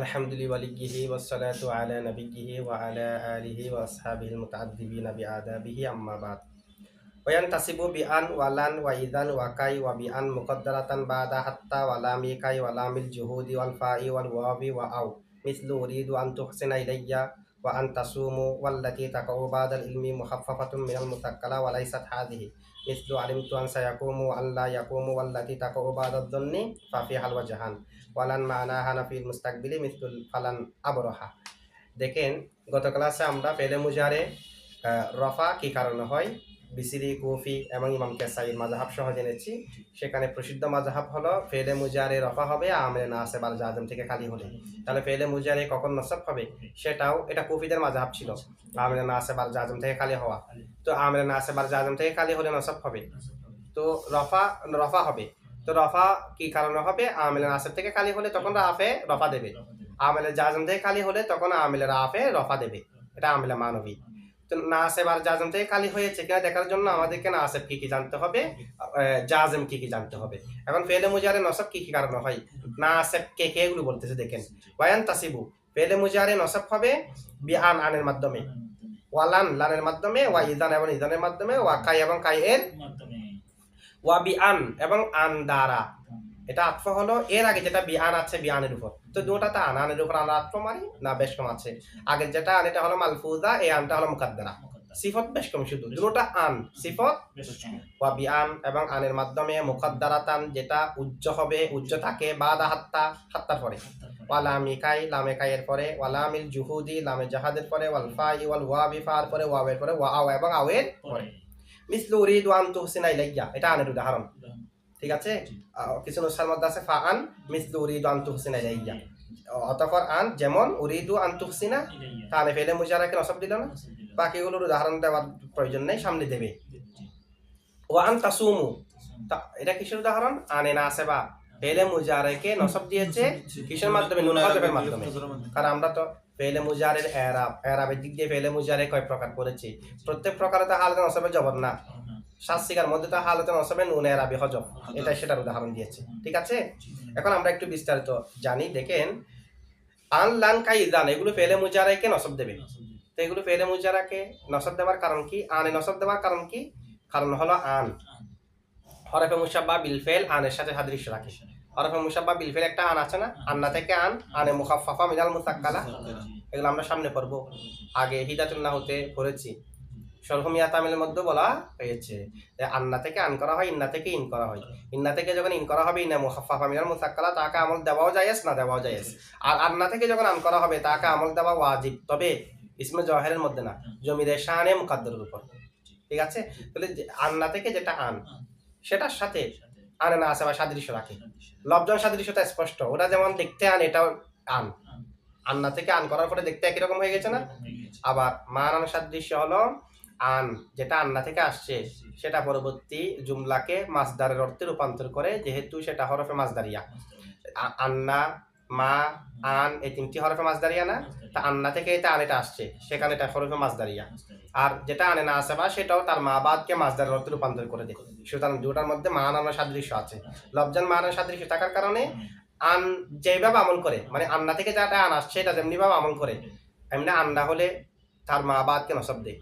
আলহামদুলিল্লাহি ওয়াসসালাতু আলা নাবিয়্যিহি ওয়া আলা আলিহি ওয়া আসহাবিহিল মুতাআদ্দিবিনা বিআদাবিহি আম্মা বাদ। ওয়ান তাসিবু বিআন ওয়ালান ওয়া ইযান ওয়া কাই ওয়া বিআন মুকদ্দারাতান বাদা হাত্তা ওয়া লামি কাই ওয়া লামিল জুহুদি ওয়াল ফাই ওয়াল ওয়াবি ওয়া আও মিসলু উরিদু আন তুহসিনা ইলাইয়া ওয়া আন তাসুমু ওয়াল্লাতী তাকাউ বাদাল ইলমি মুখাফফাফাতুম মিনাল মুসাক্কালা ওয়া লাইসাত হাযিহি মিসলু আলিমতু আন সায়াকুমু ওয়া আন লা ইয়াকুমু ওয়াল্লাতী তাকাউ বাদাদ যন্নি ফাফিহাল ওয়াজহান ওয়ালান মা'নাহা নাফিল মুস্তাকবিলি মিসলুল ফালান আবরাহা। দেখেন, গত ক্লাসে আমরা ফেলে মুজারে রফা কি কারণে হয় বিসিরি, কুফি এবং ইমাম কেসাইর মাযহাব সহ জেনেছি। সেখানে প্রসিদ্ধ মাযহাব হলো ফেলে মুজারে রফা হবে আমরে নাসিব আর জাজম থেকে খালি হলে। তাহলে ফেলে মুজারে কখন নসব হবে সেটাও এটা কুফিদের মাযহাব ছিল, আমরে নাসিব আর জাজম থেকে খালি হওয়া। তো আমরে নাসিব আর জাজম থেকে খালি হলে নসব হবে, তো রফা রফা হবে। তো রফা কি কারণে হবে? আমিলে নাসিব থেকে খালি হলে তখন রাফে রফা দেবে, আমিলে জাজম থেকে খালি হলে তখন আমিলে রাফে রফা দেবে। এটা আমিলে মানবী। তো নাসিব আর জাজম থেকে খালি হয়েছে কিনা দেখার জন্য আমাদেরকে নাসিব কি কি জানতে হবে, জাজম কি কি জানতে হবে। এখন ফেলে মুজারে নসব কি কি কারণে হয়, নাসিব কে কে এগুলো বলতেছে দেখেন। ওয়ান তাসিবু ফেলে মুজারে নসব হবে বিআন আনের মাধ্যমে, ওয়ালান লানের মাধ্যমে, ওয়া ইযান এবং ইযানের মাধ্যমে, ওয়া কাই এবং কাই এর মাধ্যমে, ওয়া বিআন এবং আন দ্বারা। এটা আতফ হলো এর আগে যেটা বিআন আছে বিআনের উপর। তো দুটাতে আনের উপর আমরা আতফ মারি না বেশ কম আছে। আগের যেটা আন এটা হলো মালফুজা, এই আনটা হলো মুকাদ্দারা, সিফত বেশ কম শুধু দুটা আন সিফত। ওয়া বিআন এবং আনের মাধ্যমে মুকাদ্দারাতান যেটা উজ্জ হবে, উজ্জ থাকে বাদা হাত্তা, হাত্তার পরে, ওয়া লামি কাই লামে কাইয়ের পরে, ওয়া লামিল জুহুদি লামে জাহাদের পরে, ওয়াল ফাই ওয়াল ওয়াবি ফার পরে, ওয়াবের পরে, ওয়া আও এবং আওয়ের পরে। মিসলু উরিদু আন তুহসিনা ইলাইয়া, এটা আনের উদাহরণ। ঠিক আছে, কিছু নুসখার মধ্যে আছে ফাআন মিসলু উরিদু আন তুহসিনা ইলাইয়া, অতঃপর আন যেমন উরিদু আন তুহসিনা, তাহলে ফেলে মুজারাকে নসব দিল না। বাকিগুলোর উদাহরণ দেওয়ার প্রয়োজন নেই, সামনে দেবে। ওয়া আন তাসুমু, এটা কিসের উদাহরণ? আনে নাসিবা ফেলে মুজারাকে নসব দিয়েছে কিসের মাধ্যমে? নুন হযফের মাধ্যমে। কারণ আমরা তো ফেলে মুজারের এরাবের দিক দিয়ে ফেলে মুজারে কয় প্রকার করেছি, প্রত্যেক প্রকারে তো হালতে নসবে জবর না, শাস্তিকার মধ্যে তো হালতে নসবে নুন এরাবি হজব, এটা সেটার উদাহরণ দিয়েছে। ঠিক আছে, এখন আমরা একটু বিস্তারিত জানি। দেখেন, আন লান কাই জান এগুলো ফেলে মুজারাকে নসব দেবে। তো এগুলো ফেলে মুজারাকে নসব দেওয়ার কারণ কি? আনে নসব দেওয়ার কারণ কি? কারণ হলো আন হরফে মুশাব্বাহ বিল ফেল আনের সাথে সাদৃশ্য রাখে। হরফে মুশাব্বাহ বিল ফেল একটা আন আছে না, আন্না থেকে আন, আনে মুখাফফাফা মিনাল মুসাক্কালা, এগুলো আমরা সামনে পড়বো। আগে হিদাতুন নাহুতে পড়েছি, শরহুমিয়া তামিলের মধ্যে বলা হয়েছে আন্না থেকে আন করা হয়, ইন্না থেকে ইন করা হয়। ইন্না থেকে যখন ইন করা হবে ইন্না মুখাফফাফা মিনাল মুসাক্কালা, তাকে আমল দেওয়াও জায়েজ না দেওয়াও জায়েজ। আর আন্না থেকে যখন আন করা হবে তাকে আমল দেওয়া ওয়াজিব, তবে ইসমে জওয়াহিরের মধ্যে না, জমিদের শানে মুকাদ্দারের উপর। ঠিক আছে, তাহলে আন্না থেকে যেটা আন সেটার সাথে আনে না আছে বা সাদৃশ্য রাখে, লব্জন সাদৃশ্যতা স্পষ্ট। ওটা যেমন দেখতে আন, এটাও আন, আন্না থেকে আন করার পরে দেখতে একই রকম হয়ে গেছে না। আবার মানান সাদৃশ্য হলো আন যেটা আন্না থেকে আসছে সেটা পরবর্তী জুমলাকে মাসদারের অর্থে রূপান্তর করে, যেহেতু সেটা হরফে মাসদারিয়া। আন্না, মা, আন এই তিনটি হরফে মাসদারিয়া না, তা আন্না থেকে এটা আনেটা আসছে, সেখানে এটা হরফে মাসদারিয়া। আর যেটা আনে না আসে বা সেটাও তার মা বাদকে মাসদারের অর্থে রূপান্তর করে দেয়। সুতরাং দুটার মধ্যে মানানোর সাদৃশ্য আছে। লব্জান মানানোর সাদৃশ্য থাকার কারণে আন যেভাবে আমল করে, মানে আন্না থেকে যেটা আন আসছে এটা যেমনি ভাবে আমল করে, এমনি আন্না হলে তার মা বাদকে নসব দেয়,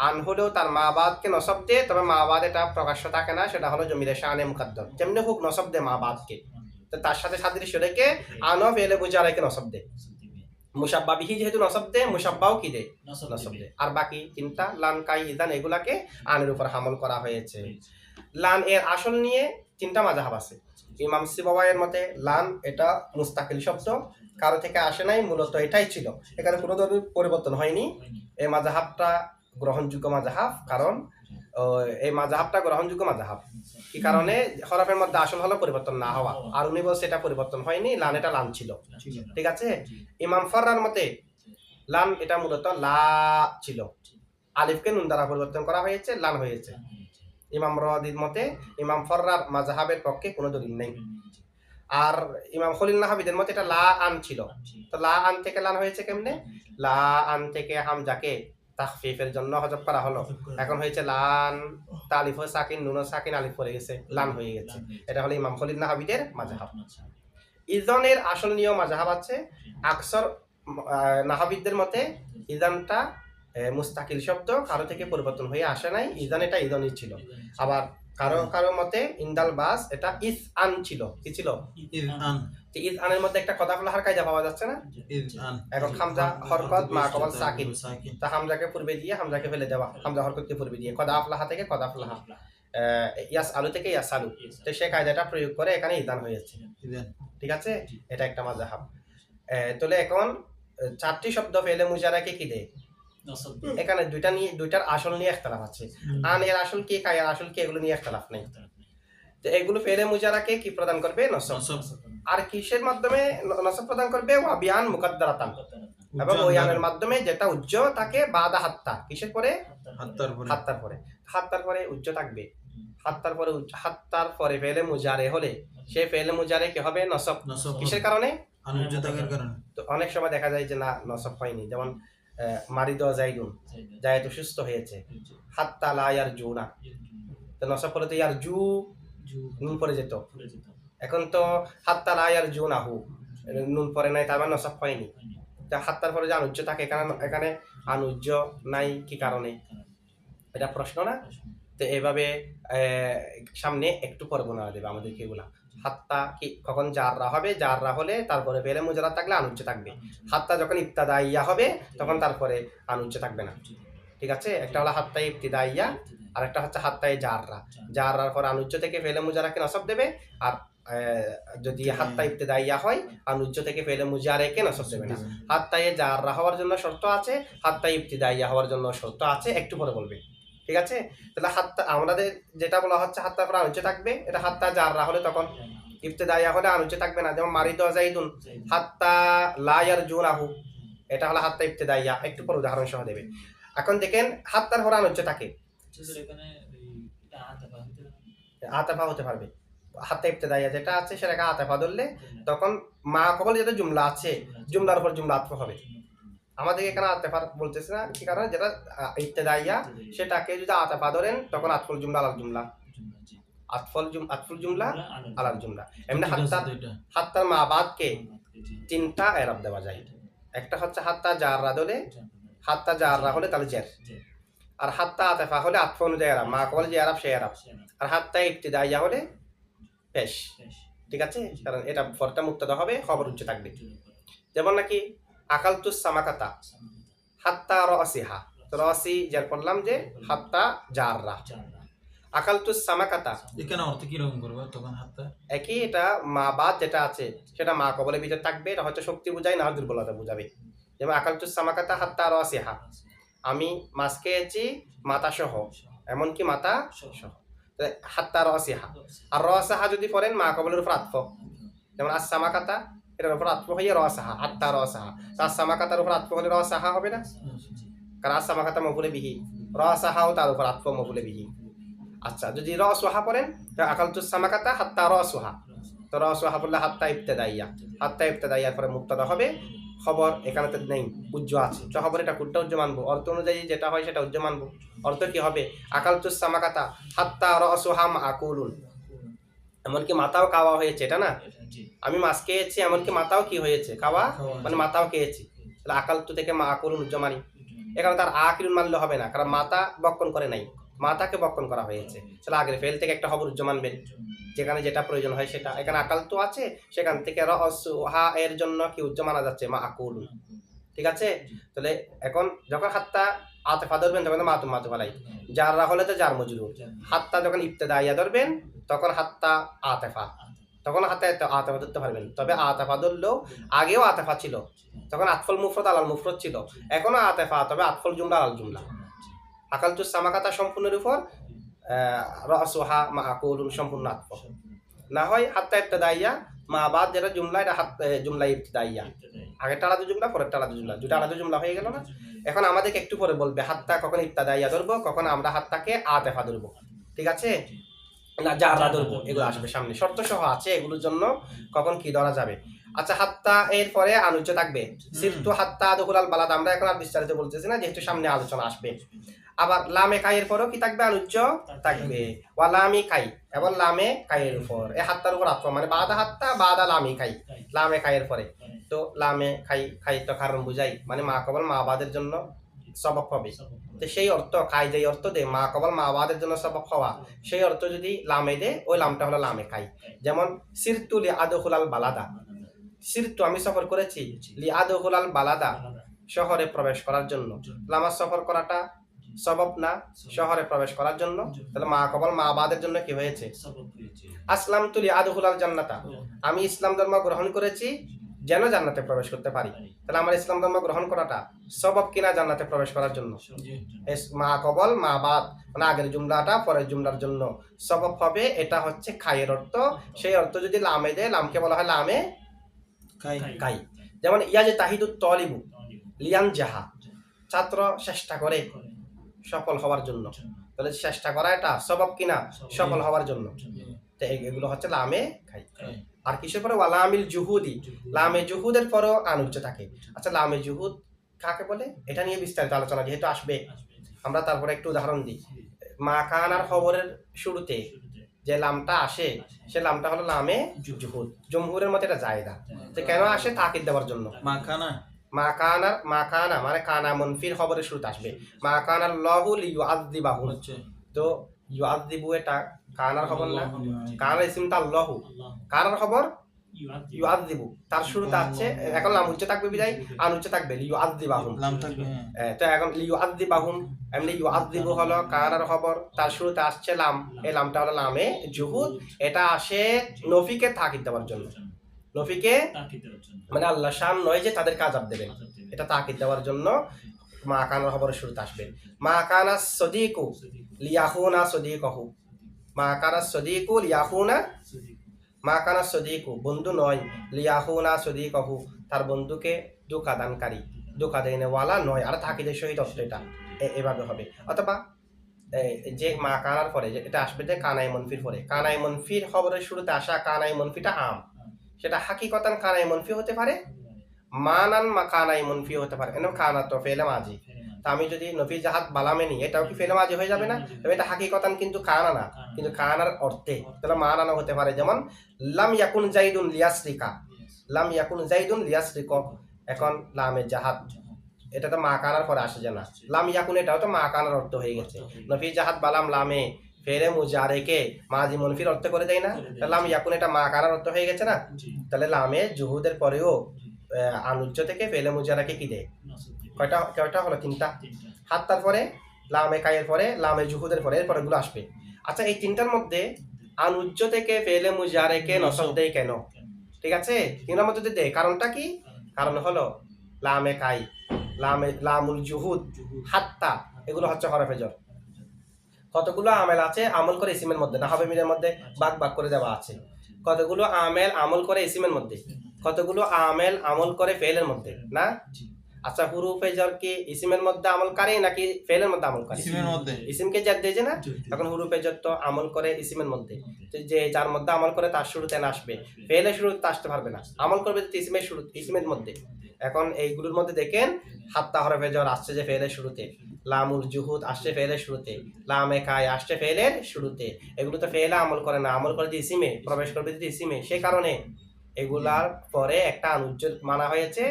আন হলেও তার মা বাদকে নসব দেয়, তবে মা বাদ এটা প্রকাশ্য থাকে না, সেটা হলো জমিরে শানে মুকাদ্দার, যেমনি হোক নসব দেয় মা বাদকে। তো তার সাথে সাদৃশ্য রেখে আনও ফেলে মুজারাকে নসব দেয়। মুশাব্বা বিহি যেহেতু নসব দেয়, মুশাব্বাও কি দেয়? নসব দেয়। আর বাকি তিনটা লান কাই ইদান এগুলাকে আনের উপর হামল করা হয়েছে। লান এর আসল নিয়ে তিনটা মাযহাব আছে। ইমাম সিবাওয়াইয়ের মতে লান এটা মুস্তাকিল শব্দ, কারো থেকে আসে নাই, মূলত এটাই ছিল, এখানে কোনো ধরনের পরিবর্তন হয়নি। এই মাযহাবটা গ্রহণযোগ্য মাযহাব, কারণ এই মাযহাবটা গ্রহণযোগ্য মাযহাব কি কারণে? হরফের মধ্যে আসল হলো পরিবর্তন না হওয়া, আর উনি বলছে এটা পরিবর্তন হয়নি, লান এটা লান ছিল। ঠিক আছে, ইমাম ফাররার মতে লান এটা মূলত লা ছিল, আলিফকে নুন দ্বারা পরিবর্তন করা হয়েছে, লান হয়েছে। ইমাম রাদির মতে ইমাম ফাররার মাযহাবের পক্ষে কোনো দলিল নেই। আর ইমাম খলিল নাহাবিদের মতে এটা লা আন ছিল। তো লা আন থেকে লান হয়েছে কেমনে? লা আন থেকে হামজাকে তাখফিফের জন্য হযফ করা হলো, এখন হয়েছে লান, তালিফ সাকিন নুন সাকিন আলিফ পড়ে গেছে, লান হয়ে গেছে। এটা হলো ইমাম খলিল নাহাবিদের মাযহাব। ইজনের আসল নিয়ম মাযহাব আছে, আকসর নাহাবিদদের মতে ইজানটা মুস্তাকিল শব্দ, কারো থেকে পরিবর্তন হয়ে আসে নাই, ইজান এটা ইজনই ছিল। আবার কারো কারো মতে ইন্দাল বাস এটা ইস আন ছিল, কি ছিল? ইজ আনের মধ্যে একটা কদা ফলাহার কায়দা পাওয়া যাচ্ছে না, এখন হামজা হরকত মা কবল সাকিন, তা হামজাকে পূর্বে দিয়ে হামজাকে ফেলে দেওয়া, হামজা হরকতকে পূর্বে দিয়ে কদা ফলাহা থেকে কদা ফলাহা, ইয়াস আলু থেকে ইয়াস আলু, তো সে কায়দাটা প্রয়োগ করে এখানে ইজান হয়েছে। ঠিক আছে, এটা একটা মাযহাব। তাহলে এখন চারটি শব্দ ফেলে মুজারাকে কি দেয়? এখানে দুইটার আসল নিয়ে ইখতিলাফ আছে। আন এর আসল কি, কাই এর আসল কি, এগুলো নিয়ে ইখতিলাফ নেই। তো এগুলো ফেলে মুজারাকে কি প্রদান করবে? নসব। আর কিসের মাধ্যমে নসব প্রদান করবে? ওয়াবিয়ান মুকদ্দারাতান, এবং ওয়ানের মাধ্যমে যেটা উজ্জ তাকে বাদা হাত্তা, কিসের পরে? হাত্তার পরে। হাত্তার পরে উজ্জ থাকবে, হাত্তার পরে ফেলে মুজারে হলে সে ফেলে মুজারে কি হবে? নসব। কিসের কারণে? তো অনেক সময় দেখা যায় যে না, নসব হয়নি, যেমন মারিদ জাইদুন, জায়দ সুস্থ হয়েছে, হাত্তা লা ইয়ারজুনা, তো নসব হলে তো ইয়ারজু নুন পরে যেত, এখন তো হাত্তা লা ইয়ারজুনাহু নুন পরে নাই, তার মানে নসব হয়নি। তা হাত্তার পরে যে আনুজ্য থাকে, এখানে আনুজ্য নাই, কি কারণে? এটা প্রশ্ন না? তো এইভাবে সামনে একটু পরে বর্ণনা দেবে আমাদেরকে এগুলা। হাত্তা কি কখন জাররা হবে? জাররা হলে তারপরে ফেলে মুজারা থাকলে আনুজ্য থাকবে। হাত্তা যখন ইবতিদাইয়া হবে তখন তারপরে আনুজ্য থাকবে না। ঠিক আছে, একটা হলো হাত্তা ইবতিদাইয়া, আর একটা হচ্ছে হাত্তায়ে জাররা। জাররার পর আনুজ্য থেকে ফেলে মুজারাকে নসব দেবে, আর যদি হাত্তা ইবতিদাইয়া হয় আনুজ্য থেকে ফেলে মুজারাকে নসব দেবে না। হাত্তায়ে জাররা হওয়ার জন্য শর্ত আছে, হাত্তা ইবতিদাইয়া হওয়ার জন্য শর্ত আছে, একটু পরে বলবে। ঠিক আছে, তাহলে হাত্তা আমাদের যেটা বলা হচ্ছে হাত্তার পর আনুজ্য থাকবে, এটা হাত্তা জাররা হলে তখন, ইবতিদাইয়া হলে আনুজ্য থাকবে না। যেমন মারিদ জাইদুন হাত্তা লা ইয়ারজুনাহু, এটা হলো হাত্তা ইবতিদাইয়া, একটু পর উদাহরণ সহ দেবে। এখন দেখেন হাত্তার পর আনুজ্য থাকে, আতাফা হতে পারবে। হাত্তা ইবতিদাইয়া যেটা আছে সেটাকে আতাফা ধরলে তখন মা কবল যেটা জুমলা আছে, জুমলার উপর জুমলা আতফ হবে। আমাদের এখানে আতাফা বলতেছে না, কি কারণে? যেটা ইবতিদাইয়া সেটাকে যদি আতাফা ধরেন তখন আতফুল জুমলা আলাল জুমলা, আতফুল জুমলা আলাল জুমলা। এমনি হাত্তার মা বাদকে তিনটা এরাব দেওয়া যায়। একটা হচ্ছে হাত্তা জাররা ধরে, হাত্তা জাররা হলে তাহলে জের, আর হাত্তা আতাফা হলে আতফ অনুযায়ী এরাব, মা কবল যে এরাব সে এরাব, আর হাত্তা ইবতিদাইয়া হলে পেশ। ঠিক আছে, কারণ এটা ফরটা মুক্তাদা হবে, খবর উচ্চ থাকবে। যেমন নাকি আকালতুস সামাকাতা হাত্তা রাসিহা, রাসি যার পড়লাম যে হাত্তা জাররা, আকালতুস সামাকাতা এখানে অর্থ কি রকম করবে তখন? হাত্তা একই, এটা মা বাদ যেটা আছে সেটা মা কবলের ভিতর থাকবে, এটা হয়তো শক্তি বুঝায় না দুর্বলতা বুঝাবে। যেমন আকালতুস সামাকাতা হাত্তা রাসিহা, আমি মাছ খেয়েছি মাথা সহ, এমনকি মাথা সহ, হাত্তা রাসিহা। আর রাসাহা যদি পড়েন মা কবলের উপর আতফ, যেমন আস সামাকাতা এটার উপর আতফ হয়ে রাসাহা, হাত্তা রাসাহা, আস সামাকাতার উপর আতফ হলে রাসাহা হবে না, কারণ আস সামাকাতা মফুলে বিহি, রাসাহাও তার উপর আতফ মফুলে বিহি। আচ্ছা, যদি রাসওয়াহা পড়েন আকালতুস সামাকাতা হাত্তা রাসওয়াহা, তো রাসওয়াহা বললে হাত্তা ইবতিদাইয়া, হাত্তা ইবতিদাইয়ার পরে মুক্তাদা হবে। খবর এখানে তো নেই, উজ্জ আছে, তো খবর এটা কোনটা উজ্জ মানবো? অর্থ অনুযায়ী যেটা হয় সেটা উজ্জ মানবো। অর্থ কি হবে? আকালতুস সামাকাতা হাত্তা রাসওয়াহা মাকুলুন, এমনকি মাথাও খাওয়া হয়েছে, এটা না, আমি মাছ খেয়েছি এমনকি মাথাও কি হয়েছে? খাওয়া, মানে মাথাও খেয়েছি, তাহলে আকালতু থেকে মাকুলুন উজ্জ মানি। এখানে তার আকিলুন মানলে হবে না, কারণ মাথা বক্ষণ করে নাই, মাথাকে বক্ষণ করা হয়েছে, তাহলে আগের ফেল থেকে একটা খবর উজ্জ মানবেন, যেখানে যেটা প্রয়োজন হয় সেটা। এখানে আকাল তো আছে, সেখান থেকে রহা এর জন্য কি উজ্জ মানা যাচ্ছে? মা আকুল। ঠিক আছে, তাহলে এখন যখন হাত্তা আতেফা ধরবেন তখন মাতুম মাতু ফালাই, জাররা হলে তো জার মজরুর। হাত্তা যখন ইবতিদাইয়া ধরবেন তখন হাত্তা আতেফা, তখন হাত্তা আতেফা ধরতে পারবেন। তবে আতেফা ধরলেও আগেও আতেফা ছিল, তখন আতফল মুফরদ আলাল মুফরদ ছিল, এখনো আতেফা, তবে আতফল জুমলা আলাল জুমলা। আকালতুস সামাকাতা সম্পূর্ণের উপর রাসওয়াহা মাকুলুন সম্পূর্ণ আতফ, না হয় হাত্তা ইবতিদাইয়া মা বাদ যেটা জুমলা, এটা জুমলা ইবতিদাইয়া, আগেরটা আলাদা জুমলা পরেরটা আলাদা জুমলা, দুটো আলাদা জুমলা হয়ে গেল না। এখন আমাদেরকে একটু পরে বলবে হাত্তা কখন ইবতিদাইয়া ধরবো, কখন আমরা হাত্তাকে আতেফা ধরবো। ঠিক আছে, না জাররা ধরবো, এগুলো আসবে সামনে, শর্ত সহ আছে এগুলোর জন্য কখন কি ধরা যাবে। আচ্ছা, হাত্তা এর পরে আনুজ্য থাকবে, সিরতু হাত্তা দুখুলাল বালাদ, আমরা এখন আর বিস্তারিত বলতেছি না যেহেতু সামনে আলোচনা আসবে। আবার লামে কাইয়ের পরও কি থাকবে? আনুজ্জ থাকবে। ওয়া লামি কাই এবং লামে কাইয়ের উপর, এই হাত্তার উপর আত্ম মানে বাদা হাত্তা বাদা লামি কাই, লামে কাইয়ের পরে। তো লামে খাই, খাই তো কারণ বুঝাই মানে মা কবল মা বাদের জন্য সবক হবে। তো সেই অর্থ খাই যেই অর্থ দে মা কবল মা বাদের জন্য সবক হওয়া, সেই অর্থ যদি লামে দে ওই লামটা হলো লামে খাই। যেমন সিরতু লি আদখুলাল বালাদা, সিরতু আমি সফর করেছি, লি আদখুলাল বালাদা শহরে প্রবেশ করার জন্য। আমার সফর করাটা সবব না শহরে প্রবেশ করার জন্য, তাহলে মা কবল মা বাদের জন্য কি হয়েছে? আসলাম তুলি আদখুলাল জান্নাতা, আমি ইসলাম ধর্ম গ্রহণ করেছি যেন জান্নাতে প্রবেশ করতে পারি। তাহলে আমার ইসলাম ধর্ম গ্রহণ করাটা সবব কিনা জান্নাতে প্রবেশ করার জন্য? মা কবল মা বাদ মানে আগের জুমলাটা পরের জুমলার জন্য সবব হবে। এটা হচ্ছে খাইয়ের অর্থ। সেই অর্থ যদি লামে দেয়, লামকে বলা হয় লামে কাই। যেমন ইয়াজে তাহিদুত তলিবু লিয়ান জাহা, ছাত্র চেষ্টা করে সফল হওয়ার জন্য। তাহলে চেষ্টা করা এটা সবব কিনা? সফল হওয়ার জন্য। তো এগুলো হচ্ছে লামে খাই। আর কিসের পরে? ওয়ালামিল জুহুদি, লামে জুহুদের পরও আনুজ্জ থাকে। আচ্ছা লামে জুহুদ কাকে বলে এটা নিয়ে বিস্তারিত আলোচনা যেহেতু আসবে, আমরা তারপরে একটু উদাহরণ দিই। মা কানার খবরের শুরুতে যে লামটা আসে সে লামটা হলো লামে জুহুদ। জমহুরের মতে এটা জায়েদা। তো কেন আসে? তাকিদ দেওয়ার জন্য। মা কানা মানে কানা মনফির খবরের শুরুতে আসবে। মা কানার লাহু লিয়ুআযযিবাহু, তো ইউআযযিবু এটা কানার খবর না, কানার ইসিমটা আল্লাহু, কানার খবর ইউআযযিবু, তার শুরুতে আছে এখন লাম উচ্চ থাকবে বিদায় আনুচ্চ থাকবে লিয়ুআযযিবাহুম, লাম থাকবে। তো এখন লিয়ুআযযিবাহুম এমনি ইউআযযিবু হলো কানার খবর, তার শুরুতে আসছে লাম, এই লামটা হলো লামে জুহুদ। এটা আসে নফিকে তাকিদ দেওয়ার জন্য। নফিকে মানে আল্লাহ শান নয় যে তাদেরকে আযাব দেবেন, এটা তাকিদ দেওয়ার জন্য মা কানার খবরের শুরুতে আসবে। মা কানা সদিকু লিয়াখুনা সদিকহু, মা কানা সদিকু লিয়াখুনা, মা কানা সদিকু বন্ধু নয়, লিয়াখুনা সদিকহু তার বন্ধুকে ধোঁকা দানকারী, ধোঁকা দেনেওয়ালা নয়। আর তাকিদের সহিত অর্থ এটা এভাবে হবে। অথবা যে মা কানার পরে এটা আসবে যে কানাই মনফির পরে, কানাই মনফির খবরের শুরুতে আসা কানাই মনফিটা আম, সেটা হাকিকতান কানাই মনফি হতে পারে, মানান মা কানাই মনফি হতে পারে। কেন? কানা তো ফেলে মাজি, তা আমি যদি নফি জাহাদ বালামে নি এটাও কি ফেলে মাজি হয়ে যাবে না? তবে এটা হাকিকতান কিন্তু কানা না, কিন্তু কানার অর্থে তাহলে মানানো হতে পারে। যেমন লাম ইয়াকুন জাইদুন লিয়াসরিকা, লাম ইয়াকুন জাইদুন লিয়াসরিক, এখন লামে জাহাদ এটা তো মা কানার পরে আসে যে না, লাম ইয়াকুন এটাও তো মা কানার অর্থ হয়ে গেছে। নফি জাহাদ বালাম লামে ফেরে মুজারেকে মাজি মনফির অর্থ করে দেয় না, তাহলে লাম ইয়াকুন এটা মা কানার অর্থ হয়ে গেছে না। তাহলে লামে জুহুদের পরেও আনুজ্জ থেকে ফেলে মুজারাকে কি দেয়? কয়টা কয়টা হলো? তিনটা। হাত্তার পরে লামে কাইয়ের পরে লামে জুহুদের পরে এরপরে গুলো আসবে। আচ্ছা এই তিনটার মধ্যে আনুজ্জ থেকে ফেলে মুজারেকে নসব দেয় কেন? ঠিক আছে, তিনটার মধ্যে দেয় কারণটা কি? কারণ হলো লামে কাই, লামে লামুল জুহুদ, হাত্তা এগুলো হচ্ছে হরফে জর। কতগুলো আমেল আছে আমল করে ইসিমের মধ্যে, না হবে মিলের মধ্যে ভাগ ভাগ করে দেওয়া আছে। কতগুলো আমেল আমল করে ইসিমের মধ্যে, কতগুলো আমেল আমল করে ফেলের মধ্যে না। আচ্ছা হুরুফে জর কি ইসিমের মধ্যে আমল করে নাকি ফেলের মধ্যে আমল করে? ইসিমের মধ্যে। ইসিমকে জাদ দেয় যে না, এখন হুরুফে জর তো আমল করে ইসিমের মধ্যে, তো যে যার মধ্যে আমল করে তার শুরুতে না আসবে, ফেলের শুরুতে আসতে পারবে না, আমল করবে তো ইসিমের শুরু ইসিমের মধ্যে। এখন এইগুলোর মধ্যে দেখেন হাত্তা হরফে জর আসছে যে ফেলের শুরুতে, লামুল জুহুদ আসছে ফেলের শুরুতে, লামে কাই আসছে ফেলের শুরুতে। এগুলো তো ফেলে আমল করে না, আমল করে যে ইসিমে প্রবেশ করবে যদি ইসিমে, সে কারণে এগুলার পরে একটা আনুজ্জ মানা হয়েছে।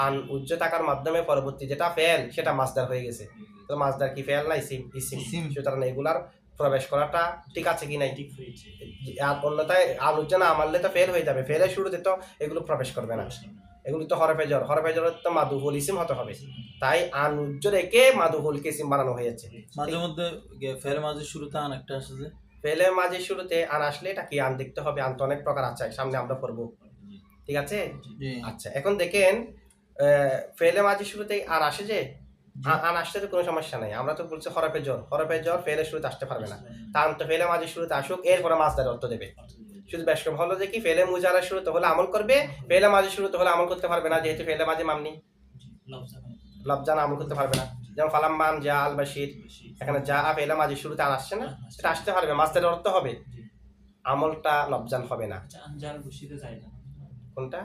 আনুজ্জ থাকার মাধ্যমে পরবর্তী যেটা ফেল সেটা মাসদার হয়ে গেছে। তো মাসদার কি ফেল না ইসিম? ইসিম। সুতরাং এগুলার প্রবেশ করাটা ঠিক আছে কি নাই? আর অন্যথায় আনুজ্জ না আমারলে তো ফেল হয়ে যাবে, ফেলের শুরুতে তো এগুলো প্রবেশ করবে না। এগুলো তো হরফে জর, হরফে জর তো মাদুহুল ইসিম হতে হবে, তাই আনুজ্জ রেখে মাদুহুলকে ইসিম বানানো হয়েছে। মাঝে মধ্যে ফেল মাঝে শুরুতে আন একটা আসে যে ফেলে মাঝে শুরুতে আন আসলে এটা কি আন দেখতে হবে, আন তো অনেক প্রকার আছে, সামনে আমরা পড়বো। ঠিক আছে, আচ্ছা এখন দেখেন ফেলে মাঝে শুরুতে আন আসে যে, আন আসতে তো কোনো সমস্যা নাই। আমরা তো বলছি হরফে জর, হরফে জর ফেলে শুরুতে আসতে পারবে না, তা আন তো ফেলে মাঝে শুরুতে আসুক, এরপরে মাসদার অর্থ দেবে। শুধু বেশকম হলো যে কি ফেলে মুজারা শুরুতে হলে আমল করবে, ফেলে মাঝে শুরুতে হলে আমল করতে পারবে না, যেহেতু ফেলে মাঝে মামনি লফজান আমল করতে পারবে না। যেমন ফালাম্মান জা আল বাশির, এখানে যা ফেলে মাঝে শুরুতে আন আসছে না, সেটা আসতে পারবে, মাসদার অর্থ হবে, আমলটা লফজান হবে না। কোনটা?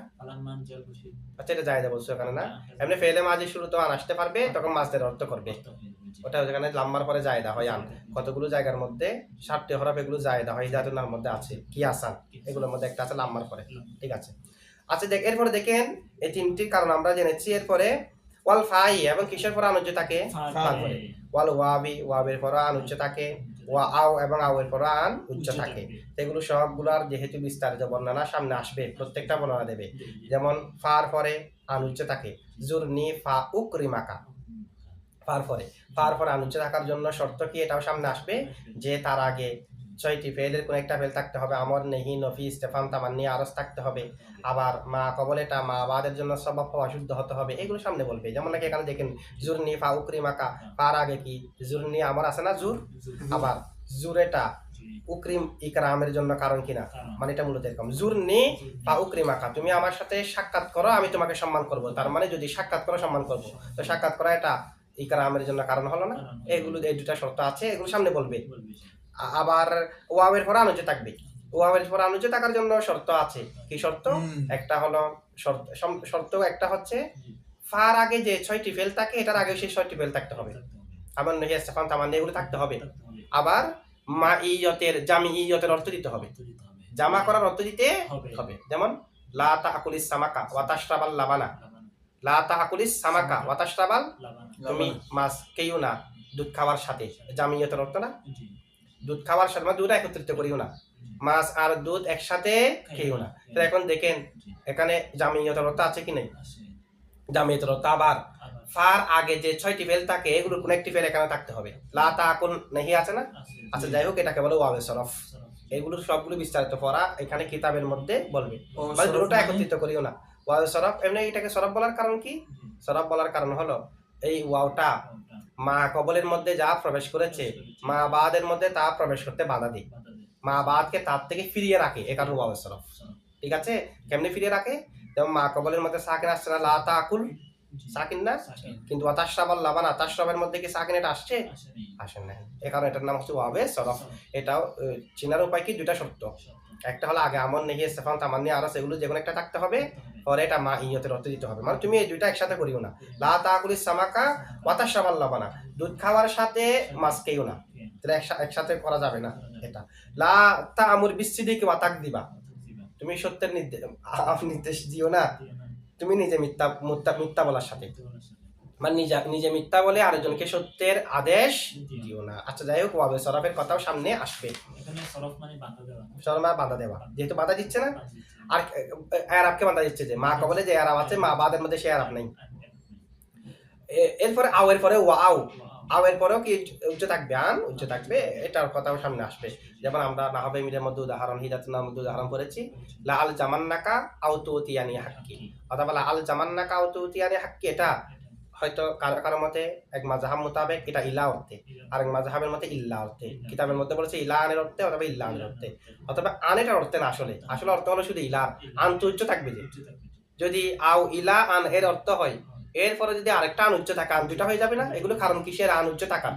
আচ্ছা এটা জায়েদা বলছো এখানে না, এমনি ফেলে মাঝে শুরুতে আন আসতে পারবে, তখন মাসদার অর্থ করবে। ওটা যেখানে লাম্মার পরে জায়দা হয় আন, কতগুলো জায়গার মধ্যে 7টি হরফ, এগুলো জায়দা হয়, জায়দার মধ্যে আছে কি আসান, এগুলোর মধ্যে একটা আছে লাম্মার পরে। ঠিক আছে, আচ্ছা এরপরে দেখেন এই তিনটির কারণ আমরা জেনেছি। এরপরে ওয়াল ফাই, এবং কিসের পরে আনুজ্য থাকে? ফার পরে। ওয়াল ওয়াবি, ওয়াবের পরে আনুজ্য থাকে। ওয়া আও, এবং আওয়ের পরে আন উচ্চ থাকে। এগুলো সবগুলার যেহেতু বিস্তারিত বর্ণনা সামনে আসবে, প্রত্যেকটা বর্ণনা দেবে। যেমন ফার পরে আনুজ্য থাকে, জুরনি ফা উকরিমাকা, ফার পরে আনুজ্য থাকার জন্য শর্ত কি, এটাও সামনে আসবে, যে তার আগে 6টি ফেলের কোন একটা ফেল থাকতে হবে, আমর, নেহি, নফি, ইস্তেফাম, তামান্নি, আরজ থাকতে হবে। আবার মা কবল, এটা মা বাদের জন্য সবাব অশুদ্ধ হতে হবে, এগুলো সামনে বলবে। যেমন নাকি এখানে দেখেন জুরনি ফা উকরিমাকা, ফার আগে কি জুরনি আমর আছে না, জুর, আবার জুর এটা উকরিম ইকরামের জন্য কারণ কিনা, মানে এটা মূলত এরকম, জুরনি ফা উকরিমাকা, তুমি আমার সাথে সাক্ষাৎ করো আমি তোমাকে সম্মান করব, তার মানে যদি সাক্ষাৎ করো সম্মান করব, তো সাক্ষাৎ করা এটা ইকরামের জন্য কারণ হলো না। এগুলো এই দুটা শর্ত আছে, এগুলো সামনে বলবে। আবার ওয়াবের পরে আনুজ্য থাকবে, ওয়াবের পরে আনুজ্য থাকার জন্য শর্ত আছে। কি শর্ত? একটা হলো শর্ত একটা হচ্ছে ফার আগে যে 6টি ফেল থাকে, এটার আগে সেই 6টি ফেল থাকতে হবে। আবার নহি, ইস্তেফাম, তামান্নি, এগুলো থাকতে হবে। আবার মা ইয়তের জামি ইয়তের অর্থ দিতে হবে, জামা করার অর্থ দিতে হবে। যেমন লা তাকুলিস সামাকা ওয়া তাশরাবাল লাবানা, লা তাকুলিস সামাকা ওয়া তাশরাবাল, তুমি মাছ খেয়ো না দুধ খাওয়ার সাথে, জামিয়তের অর্থ না, দুধ খাওয়ার সাথে, মানে দুধ একত্রিত করিও না, মাছ আর দুধ একসাথে খেয়ো না। তো এখন দেখেন এখানে জামিয়তের অর্থ আছে কি নাই? জামিয়তের অর্থ। আবার ফার আগে যে 6টি ফেল থাকে, এগুলোর কোন একটি ফেল এখানে থাকতে হবে। লা তাকুল নেহি আছে না, আচ্ছা যাই হোক, এটাকে বলে ওয়াবে সরফ। এগুলো সবগুলো বিস্তারিত পড়া এখানে কিতাবের মধ্যে বলবে, মানে দুটোটা একত্রিত করিও না। ওয়াবে সরফ, এমনি এটাকে সরফ বলার কারণ কি? সরফ বলার কারণ হলো এই ওয়াওটা মা কবলের মধ্যে যা প্রবেশ করেছে, মা বাদের মধ্যে তা প্রবেশ করতে বাধা দেয়, মা বাদকে তার থেকে ফিরিয়ে রাখে, এ কারণে ওয়াবে সরফ। ঠিক আছে, কেমনে ফিরিয়ে রাখে? যেমন মা কবলের মধ্যে সাকিন আসছে না, লা তাকুল সাকিন না, কিন্তু তাশরাবাল লাবানা, তাশরাবের মধ্যে কি সাকিন এটা আসছে? আসে না, এ কারণে এটার নাম হচ্ছে ওয়াবে সরফ। এটাও চিনার উপায় কি? দুইটা শর্ত, একটা হলো আগে আমন, নেহি, ইস্তেফাম, তামান্নি, আরজ, এগুলো যেকোনো একটা থাকতে হবে, পরে এটা মা ইয়তের অর্থ দিতে হবে। মানে তুমি এই দুইটা একসাথে করিও না, লা তাকুলিস সামাকা ওয়া তাশরাবাল লাবানা, দুধ খাওয়ার সাথে মাছ খেয়ো না, তাহলে একসাথে করা যাবে না। এটা লা তা'মুর বিসসিদিকি ওয়া তাকদিবা, তুমি সত্যের নির্দেশ দিও না, তুমি নিজে মিথ্যা বলার সাথে, মানে নিজে মিথ্যা বলে আরেকজনকে সত্যের আদেশ দিও না। আচ্ছা যাই হোক, ওয়াবে সরফের কথাও সামনে আসবে। সরফ মানে বাধা দেওয়া, যেহেতু বাধা দিচ্ছে না, আর এরাবকে বাধা দিচ্ছে, যে মা কবলে যে এরাব আছে, মা বাদের মধ্যে সে এরাব নাই। এরপরে আওয়ের পরে ওয়াও, আওয়ের পরেও কি উচ্চ থাকবে, আন উচ্চ থাকবে, এটার কথাও সামনে আসবে। যেমন আমরা নাহবে মিলের মধ্যে উদাহরণ, হিদাতুন মধ্যে উদাহরণ করেছি, লা আল জামান্নাকা আও তুতিয়ানি হাক্কি, অথবা লা আল জামান্নাকা আও তুতিয়ানি হাক্কি, এটা হয়তো কারো মতে এক মাযহাব মোতাবেক এটা ইলা অর্থে, আর এক মাযহাবের মতে ইল্লা অর্থে। কিতাবের মধ্যে বলেছে ইলা আনের অর্থে, অথবা ইল্লা আনের অর্থে, অথবা আনেটার অর্থে না, আসলে অর্থ হলো শুধু ইলা, আন তো উচ্চ থাকবে। যে যদি আও ইলা আন এর অর্থ হয়, এরপরে যদি আরেকটা আন উচ্চ থাকে, আন দুইটা হয়ে যাবে না? এগুলো কারণ কিসের? আন উচ্চ থাকা।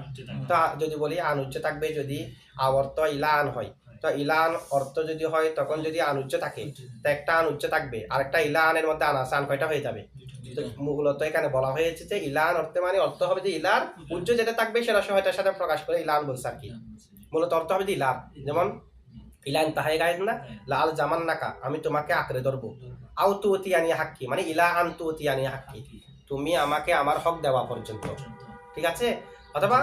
তো যদি বলি আন উচ্চ থাকবে, যদি আও অর্থ ইলা আন হয়, তো ইলা আন অর্থ যদি হয়, তখন যদি আন উচ্চ থাকে, তো একটা আন উচ্চ থাকবে, আরেকটা ইলা আনের মধ্যে আন আছে, আন কয়টা হয়ে যাবে? মূলত এখানে বলা হয়েছে যে ইলান অর্থে, মানে অর্থ হবে যে ইলার উচ্চ যেটা থাকবে সেটা সহায়তার সাথে প্রকাশ করে ইলান বলছে আর কি। মূলত অর্থ হবে যে ইলার, যেমন ইলান তাহাই গায়েন না, লাল জামান নাকা, আমি তোমাকে আঁকড়ে ধরবো, আও তুতিয়ানি হাক্কি, মানে ইলা আন তুতিয়ানি হাক্কি, তুমি আমাকে আমার হক দেওয়া পর্যন্ত। ঠিক আছে, অথবা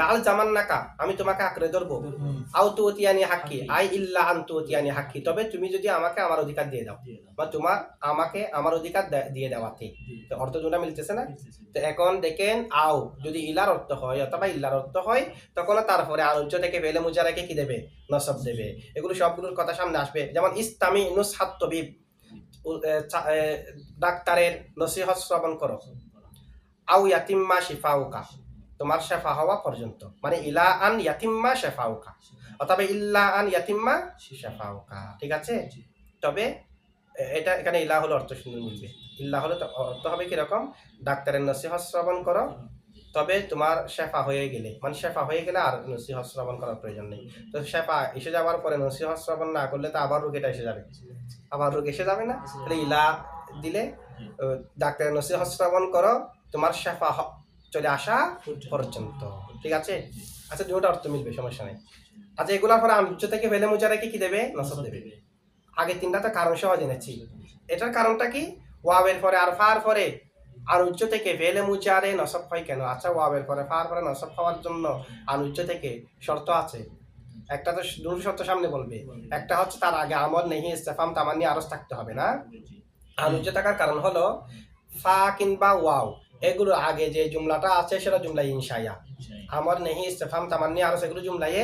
লাল জামান নাকা, আমি তোমাকে আঁকড়ে ধরবো, আও তুতিয়ানি হাক্কি, আই ইল্লা আন তুতিয়ানি হাক্কি, তবে তুমি যদি আমাকে আমার অধিকার দিয়ে দাও, বা তোমার আমাকে আমার অধিকার দিয়ে দেওয়াতে। তো অর্থ দুটো মিলতেছে না? তো এখন দেখেন, আও যদি ইলার অর্থ হয় অথবা ইল্লার অর্থ হয়, তখন তারপরে আনুজ্য থেকে ফেলে মুজারাকে কি দেবে? নসব দেবে। এগুলো সবগুলোর কথা সামনে আসবে। যেমন ইস্তামি নুসহাত তবিব, ডাক্তারের নসিহত শ্রবণ করো, আও ইয়াতিম্মা শিফাউকা, তোমার শেফা হওয়া পর্যন্ত, মানে ইলা আন ইয়াতিম্মা শেফাউকা, অথবা ইল্লা আন ইয়াতিম্মা শেফাউকা। ঠিক আছে, তবে এটা এখানে ইলা হলো অর্থ সুন্দর মিলবে। ইল্লা হলো অর্থ হবে কিরকম? ডাক্তারের নসিহত শ্রবণ করো, তবে তোমার শেফা হয়ে গেলে, মানে শেফা হয়ে গেলে আর নসিহত শ্রবণ করার প্রয়োজন নেই। তো শেফা এসে যাওয়ার পরে নসিহত শ্রবণ না করলে তো আবার রোগীটা এসে যাবে, আবার রোগ এসে যাবে না? তাহলে ইলা দিলে ডাক্তারের নসিহত শ্রবণ করো, তোমার শেফা চলে আসা পর্যন্ত। ঠিক আছে? আচ্ছা, দুটোটা অর্থ মিলবে, সমস্যা নেই। আচ্ছা, এগুলোর পরে আনুজ্য থেকে ফেলে মুজারাকে কি দেবে? নসব দেবে। আগে তিনটা তো কারণ সহ জেনেছি। এটার কারণটা কি? ওয়াবের পরে আর ফার পরে আনুজ্য থেকে ফেলে মুজারে নসব হয় কেন? আচ্ছা, ওয়াবের পরে ফার পরে নসব হওয়ার জন্য আনুজ্য থেকে শর্ত আছে। একটা তো দুটো শর্ত সামনে বলবে। একটা হচ্ছে তার আগে আমল নেহি ইস্তেফাম তামান্নি আরজ থাকতে হবে না? আনুজ্য থাকার কারণ হলো ফা কিংবা ওয়াও এগুলো আগে যে জুমলাটা আছে সেটা জুমলা ইনশাইয়া। আমর নেহি ইস্তেফাম তামান্নি আরজ এগুলো জুমলায়ে,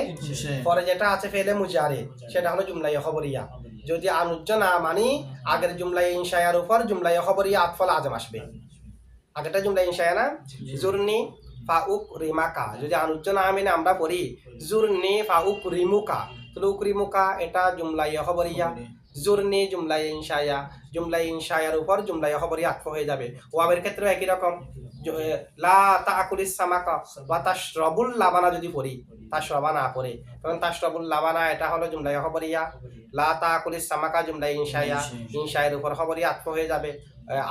পরে যেটা আছে ফেলে মুজারে সেটা হলো জুমলায়ে খবরিয়া। যদি আনুজ্য না মানি আগের জুমলায়ে ইনশাইয়ার উপর জুমলায়ে খবরিয়া আতফল আজম আসবে। আগেরটা জুমলা ইনশাইয়া না? জুরনি ফাউক রিমাকা, যদি আনুজ্য না মানি আমরা পড়ি জুরনি ফাউক রিমুকা, তাহলে উকরিমুকা এটা জুমলায়ে খবরিয়া। জুরনি জুমলায়ে ইনশাইয়া, জুমলায়ে ইনশাইয়ার উপর জুমলায়ে খবরিয়া আতফ হয়ে যাবে। ওয়াবের ক্ষেত্রে একই রকম। লা তাকুলিস সামাকা ওয়া তাশরাবুল লাবানা যদি পড়ি, তাশরাবা না পড়ে তখন তাশরাবুল লাবানা এটা হলো জুমলায়ে খবরিয়া। লা তাকুলিস সামাকা জুমলায়ে ইনশাইয়া, ইনশাইয়ের উপর খবরিয়া আতফ হয়ে যাবে।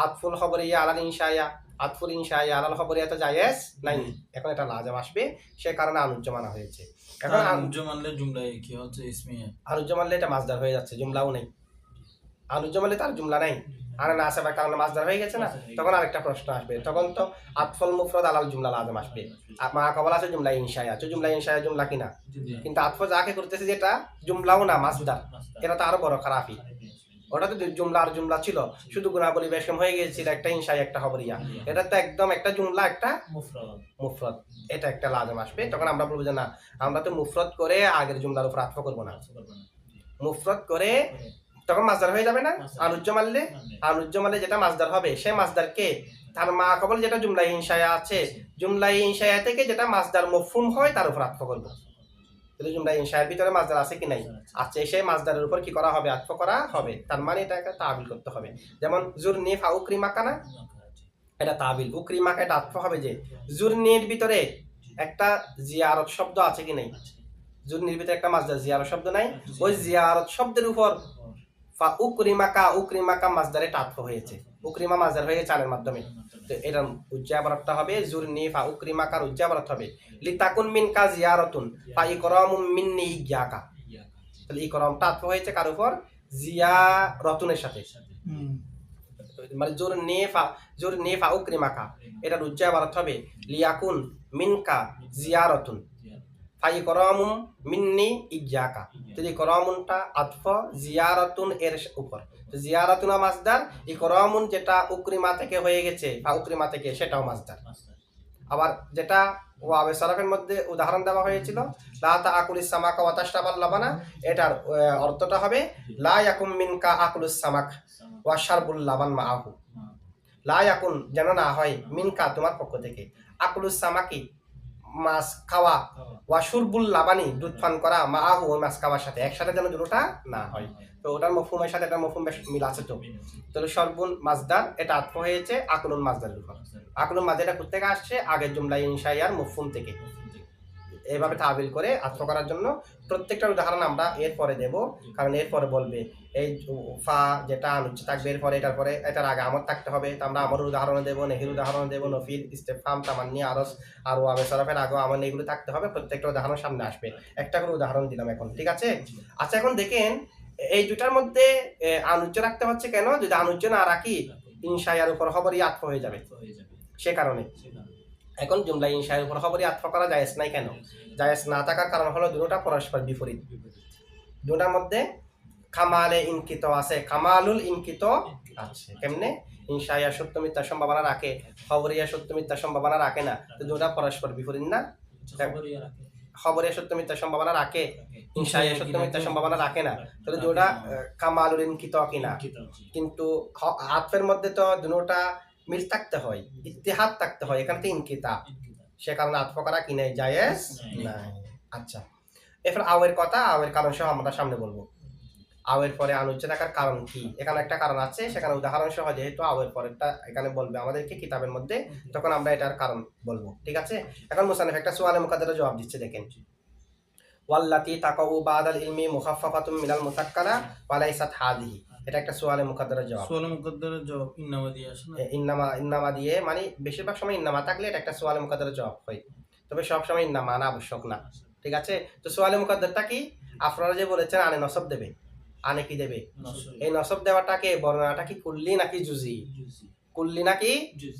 আতফুল খবরিয়া আলাল ইনশাইয়া, আতফুল ইনশাইয়া আলাল খবরিয়া তো জায়েজ নাই, এখন এটা লাজাম আসবে, সে কারণে আনুজ্য মানা হয়েছে। এখন আনুজ্য মানলে জুমলায় কি হচ্ছে? ইসমিয়া। আনুজ্য মানলে এটা মাসদার হয়ে যাচ্ছে, জুমলাও নেই। আনুজ্য মানলে তার জুমলা নাই, আর না আসে বা কারণে মাসদার হয়ে গেছে না, তখন আরেকটা প্রশ্ন আসবে, তখন তো আতফল মুফরদ আলাল জুমলা লাজম আসবে। মা কবল আছে জুমলা ইনশাইয়া, তো জুমলা ইনশাইয়া জুমলা কিনা, কিন্তু আতফ যাকে করতেছে যেটা জুমলাও না মাসদার, এটা তো আরো বড় খারাপি। ওটা তো জুমলা আর জুমলা ছিল, শুধু গুণাবলী বেশম হয়ে গেছিল, একটা ইনশাই একটা খবরিয়া। এটা তো একদম একটা জুমলা একটা মুফরদ, এটা একটা লাজম আসবে। তখন আমরা বলবো যে না, আমরা তো মুফরদ করে আগের জুমলার উপর আতফ করবো না, মুফরদ করে তখন মাসদার হয়ে যাবে না। আনুজ্য মানলে, আনুজ্য মানলে যেটা মাসদার হবে সে মাসদারকে তার মা কবল যেটা জুমলা ইনশায়া আছে, জুমলা ইনশায়া থেকে যেটা মাসদার মফহুম হয় তার উপর আতফ করবো। জুমলা ইনশায়ের ভিতরে মাসদার আছে কি নাই? আছে, সেই মাসদারের উপর কি করা হবে? আতফ করা হবে। তার মানে এটাকে তাবিল করতে হবে। যেমন জুরনি ফা উকরিমাকা না, এটা তাবিল। উকরিমাকা এটা আতফ হবে যে জুরনির ভিতরে একটা জিয়ারত শব্দ আছে কি নাই? জুরনির ভিতরে একটা মাসদার জিয়ারত শব্দ নাই, ওই জিয়ারত শব্দের উপর ফা উকরিমাকা, উকরিমাকা মাসদারে আতফ হয়েছে, উকরিমা মাসদার হয়ে চালের মাধ্যমে। তো এটার উজ্জাবরতটা হবে জুরনি ফা উকরিমাকার উজ্জাবরত হবে লিতাকুন মিনকা জিয়ারাতুন ফা ইকরামুম মিন্নি ইয়াকা। তাহলে ইকরামটা আতফ হয়েছে কার উপর? জিয়ারাতুনের সাথে, মানে জুরনি ফা উকরিমাকা, এটার উজ্জাবরত হবে লিয়াকুন মিনকা জিয়ারাতুন ফা ইকরামুম মিন্নি ইয়াকা। তাহলে ইকরামুনটা আতফ জিয়ারাতুন এর উপর, জিয়ারাতুনা মাসদার, ইকরামুন যেটা উকরিমা থেকে হয়ে গেছে বা উকরিমা থেকে, সেটাও মাসদার। আবার যেটা ওয়াবে সারাফের মধ্যে উদাহরণ দেওয়া হয়েছিল লা তাকুলিস সামাকা ওয়া তাশরাবাল লাবানা, এটার অর্থটা হবে লা ইয়াকুম মিনকা আকুলুস সামাক ওয়া শারবুল লাবান মাআহু। লা ইয়াকুন যেন না হয়, মিনকা তোমার পক্ষ থেকে, আকুলুস সামাকি মাছ খাওয়া, ওয়া শুরবুল লাবানি দুধ পান করা, মাআহু ওই মাছ খাওয়ার সাথে, একসাথে যেন দুটোটা না হয়। তো ওটার মফহুমের সাথে এটার মফহুম বেশ মিল আছে। তো তাহলে সরবুন মাসদার এটা আতফ হয়েছে আকলুন মাসদারের উপর। আকলুন মাসদারটা কোথা থেকে আসছে? আগের জুমলা ইনশাইয়ার মফহুম থেকে। এইভাবে তাবিল করে আতফ করার জন্য প্রত্যেকটার উদাহরণ আমরা এরপরে দেব, কারণ এরপরে বলবে এই ফা যেটা আনুজ্য থাকবে এরপরে, এটার পরে এটার আগে আমর থাকতে হবে। তো আমরা আমরের উদাহরণ দেবো, নেহির উদাহরণ দেবো, নফিল, ইস্তেফহাম, তামান্নি, আরজ আর ওয়াবে সরফের আগে আমর এগুলো থাকতে হবে। প্রত্যেকটা উদাহরণ সামনে আসবে, একটা করে উদাহরণ দিলাম এখন, ঠিক আছে? আচ্ছা, এখন দেখেন এই দুটার মধ্যে আনুজ্য রাখতে হচ্ছে কেন? যদি আনুজ্য না রাখি ইনশাইয়ার উপর খবরই আতফ হয়ে যাবে, সে কারণে এখন জুমলা ইনশাইয়ার উপর খবরই আতফ করা জায়েজ নাই। কেন জায়েজ না থাকার কারণ হলো দুটোটা পরস্পর বিপরীত। দুটার মধ্যে কামালে ইনকিত আছে, কামালুল ইনকিত আছে। কেমনে? ইনশাইয়া সত্য মিথ্যার সম্ভাবনা রাখে, খবরিয়া সত্য মিথ্যার সম্ভাবনা রাখে না। তো দুটা পরস্পর বিপরীত না? খবরিয়া সত্য মিথ্যার সম্ভাবনা রাখে, ইনশাইয়া সত্য মিথ্যার সম্ভাবনা রাখে না। তাহলে দুটা কামালুল ইনকিত কিনা? কিন্তু আতফের মধ্যে তো দুটোটা মিল থাকতে হয়, ইত্তেহাদ থাকতে হয়, এখানে তো ইনকিতা, সে কারণে আতফ করা কি নাই? জায়েজ নাই। আচ্ছা, এরপর আওয়ের কথা, আওয়ের কারণ সহ আমরা সামনে বলবো। আওয়ের পরে আনুজ্য থাকার কারণ কি? এখানে একটা কারণ আছে, সেখানে উদাহরণ সহ যেহেতু আওয়ের পরেরটা এখানে বলবে আমাদেরকে কিতাবের মধ্যে, তখন আমরা এটার কারণ বলবো, ঠিক আছে? এখন মুসান্নিফ একটা সুয়ালে মুকাদ্দারের জবাব দিচ্ছে, দেখেন। ওয়াল্লাতি তাকাউ বাদাল ইলমি মুখাফফাতুম মিনাল মুতাক্কালা ওয়া লাইসাত হাদিহি। এটা একটা সোয়ালে মুকাদ্দারের জবাব। সোয়ালে মুকদ্দারের জবাব ইন্নামা দিয়ে আসে না? ইন্নামা ইন্নামা দিয়ে মানে বেশিরভাগ সময় ইন্নামা থাকলে এটা একটা সোয়ালে মুকাদ্দারের জবাব হয়, তবে সব সময় ইন্নামা আনা আবশ্যক না। ঠিক আছে, তো সোয়ালে মুকাদ্দারটা কি? আপনারা যে বলেছেন আনে নসব দেবে, আনে কি দেবে? নসব। এই নসব দেওয়াটাকে বর্ণনাটা কি কুল্লি নাকি জুজি? কুল্লি নাকি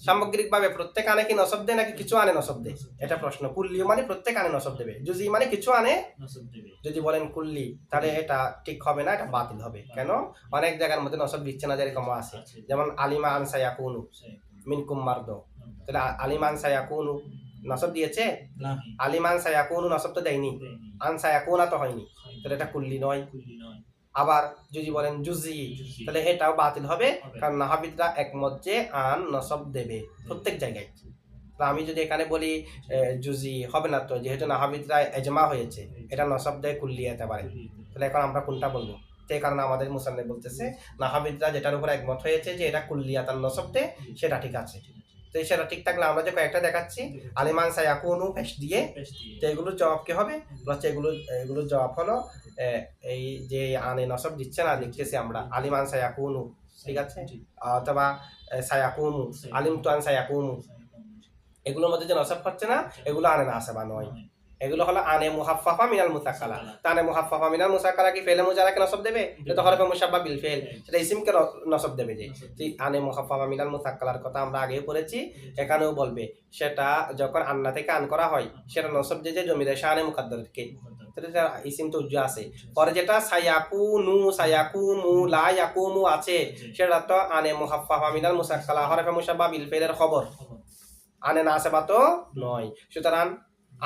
সামগ্রিকভাবে প্রত্যেক আনে কি নসব দেয় নাকি কিছু আনে নসব দেয়? এটা প্রশ্ন। কুল্লি মানে প্রত্যেক আনে নসব দেবে, জুজি মানে কিছু আনে নসব দেবে। যদি বলেন কুল্লি তাহলে এটা ঠিক হবে না, এটা বাতিল হবে। কেন? অনেক জায়গার মধ্যে নসব দিচ্ছে না, যেরকম আছে যেমন আলিমা আনসা ইয়াকুনু মিনকুম মারদ, তাহলে আলিমা আনসা ইয়াকুনু নসব দিয়েছে? না, আলিমা আনসা ইয়াকুনু নসব তো দেয়নি, আনসা ইয়াকুনা তো হয়নি, তাহলে এটা কুল্লি নয়। আবার যদি বলেন জুজি তাহলে এটাও বাতিল হবে, কারণ নাহাবিদরা একমত যে আন নসব দেবে প্রত্যেক জায়গায়। তো আমি যদি এখানে বলি জুজি হবে না, তো যেহেতু নাহাবিদরা এজমা হয়েছে এটা নসব দেয় কুল্লি যেতে পারে, তাহলে এখন আমরা কোনটা বলবো? সেই কারণে আমাদের মুসান্নিফ বলতেছে নাহাবিদরা যেটার উপর একমত হয়েছে যে এটা কুল্লিয়াতান নসব দেয় সেটা ঠিক আছে। তো সেটা ঠিক থাকলে আমরা যে কয়েকটা দেখাচ্ছি আলিমান সায়াকুনু পেশ দিয়ে, তো এগুলোর জবাব কি হবে? হচ্ছে এগুলোর জবাব হলো এই যে আনে নসব দিচ্ছে না, লিখতেছি আমরা আলিমান সায়াকুনু, ঠিক আছে, অথবা সায়াকুনু আলিম তুয়ান সায়াকুনু, এগুলোর মধ্যে যে নসব হচ্ছে না এগুলো আনে না আসে বা নয়, এগুলো হলো আনে মুহাফফাফা মিনাল মুসাক্কালা। তা আনে মুহাফফাফা মিনাল মুসাক্কালা কি ফেলে মুজারাকে নসব দেবে? এটা তো হরফে মুশাব্বা বিল ফেল, সেটা ইসিমকে নসব দেবে। যে আনে মুহাফফাফা মিনাল মুসাক্কালার কথা আমরা আগেই পড়েছি, এখানেও বলবে সেটা যখন আন্না থেকে আন করা হয় সেটা নসব যে জমিরে শানে মুকাদ্দারকে, সেটা ইসিম তো উজ্জা আছে। পরে যেটা সায়াকুনু সায়াকুমু লা ইয়াকুমু আছে সেটা তো আনে মুহাফফাফা মিনাল মুসাক্কালা হরফে মুশাব্বা বিল ফেলের খবর, আনে নাসেবা তো নয়। সুতরাং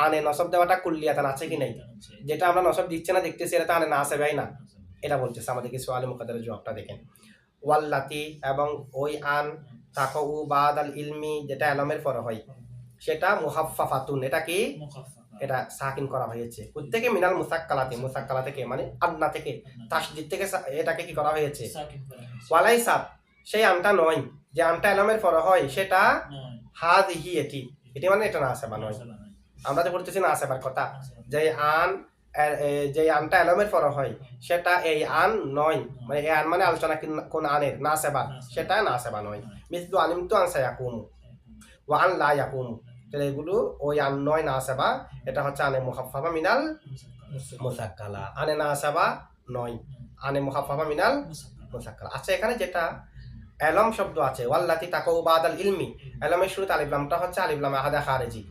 আনে নসব দেওয়াটা কুল্লিয়াতান আছে কি নাই? যেটা আমরা নসব দিচ্ছে না দেখতেছি এটা তো আনে নাসেবাই না, এটা বলতেছে আমাদেরকে সোয়ালে মুকাদ্দারের জবাবটা দেখেন। ওয়াল্লাতি এবং ওই আন তাকউ বাদাল ইলমি যেটা আলমের পরে হয় সেটা মুহাফফাফাতুন, এটা কি? এটা সাকিন করা হয়েছে প্রত্যেকে মিনাল মুসাক্কালাতে, মুসাক্কালা থেকে মানে আন্না থেকে, তাসদিদ থেকে এটাকে কি করা হয়েছে? ওয়ালাইসা সেই আনটা নয় যে আনটা আলমের পরে হয় সেটা হাযিহি এটি, এটি মানে এটা না আসেবা নয়। আমরা তো বলতেছি না আসেবার কথা, যে আন যে আনটা আলমের পরে হয় সেটা এই আন নয়, মানে এই আন মানে আলোচনা কোন আনের না আসেবা, সেটা না আসেবা নয়। মিসলু আলিমতু আন সায়াকুমু ওয়া আন লা ইয়াকুমু, তাহলে এগুলো ওই আন নয় না আসেবা, এটা হচ্ছে আনে মুহাফফাফা মিনাল মুসাক্কালা, আনে না আসেবা নয়, আনে মুহাফফাফা মিনাল মুসাক্কালা। আচ্ছা, এখানে যেটা এলম শব্দ আছে ওয়াল্লাতি তাকাউ বাদাল ইলমি, এলমের শুরুতে আলিফ লামটা হচ্ছে আলিফ লাম আহাদা খারিজি।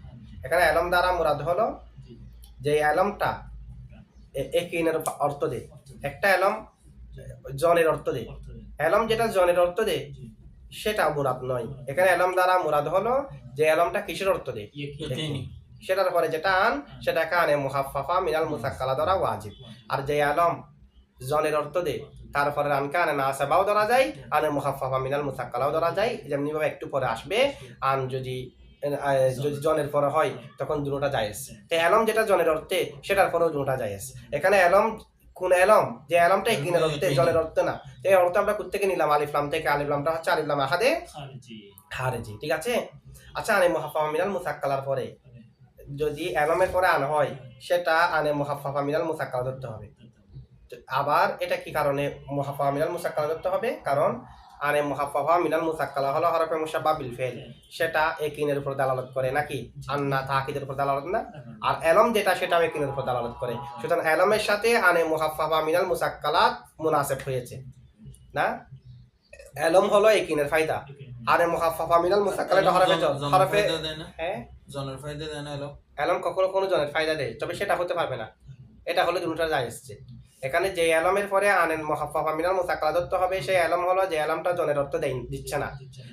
এখানে এলম দ্বারা মুরাদ হলো যে এলমটা একিনের অর্থ দেয়, একটা এলম জনের অর্থ দেয়, এলম যেটা জনের অর্থ দেয় সেটা মুরাদ নয়। এখানে এলম দ্বারা মুরাদ হলো যে এলমটা কিসের অর্থ দেয়, সেটার পরে যেটা আন সেটাকে আনে মুহাফফাফা মিনাল মুসাক্কালা দ্বারা ওয়াজিব। আর যে এলম জনের অর্থ দেয় তারপরে আনকে আনে নাসেবাও ধরা যায়, আনে মুহাফফাফা মিনাল মুসাক্কালাও ধরা যায়, যেমনি ভাবে একটু পরে আসবে। আন যদি জনের পরে হয় তখন দুটোটা জায়েজ, তো এলম যেটা জনের অর্থে সেটার পরেও দুটোটা জায়েজ। এখানে এলম কোন এলম? যে এলমটা ইকিনের অর্থে, জনের অর্থে না। তো এই অর্থ আমরা কোত্থেকে নিলাম? আলিফ লাম থেকে। আলিফ লামটা হচ্ছে আলিফ লাম আহাদে খারিজি, ঠিক আছে। আচ্ছা, আনে মুহাফফাফা মিনাল মুসাক্কালার পরে যদি এলমের পরে আন হয় সেটা আনে মুহাফফাফা মিনাল মুসাক্কালা ধরতে হবে। আবার এটা কি কারণে মুহাফফাফা মিনাল মুসাক্কালা ধরতে হবে? কারণ আনে মুহাফফাফা মিনাল মুসাক্কালা হলো হরফে মুশাব্বা বিল ফেল, সেটা একিনের উপর দালালত করে নাকি আন্না তাকিদের উপর দালালত না। আর এলম যেটা সেটাও একিনের উপর দালালত করে, সুতরাং এলমের সাথে আনে মুহাফফাফা মিনাল মুসাক্কালা মুনাসিব হয়েছে না। এলম হলো একিনের ফায়দা, আনে মুহাফফাফা মিনাল মুসাক্কালা এটা হরফে হ্যাঁ জনের ফায়দা দেয় না এলম, এলম কখনো কোনো জনের ফায়দা দেয়, তবে সেটা হতে পারবে না। এটা হলো দুটোটা জায়েজ। এখানে যে আলমের পরে আনেন মুহাফফাফা মিনাল মুসাক্কালা ধরতে হবে, সেই আলম হলো যে আলমটা জনের অর্থ দিচ্ছে না,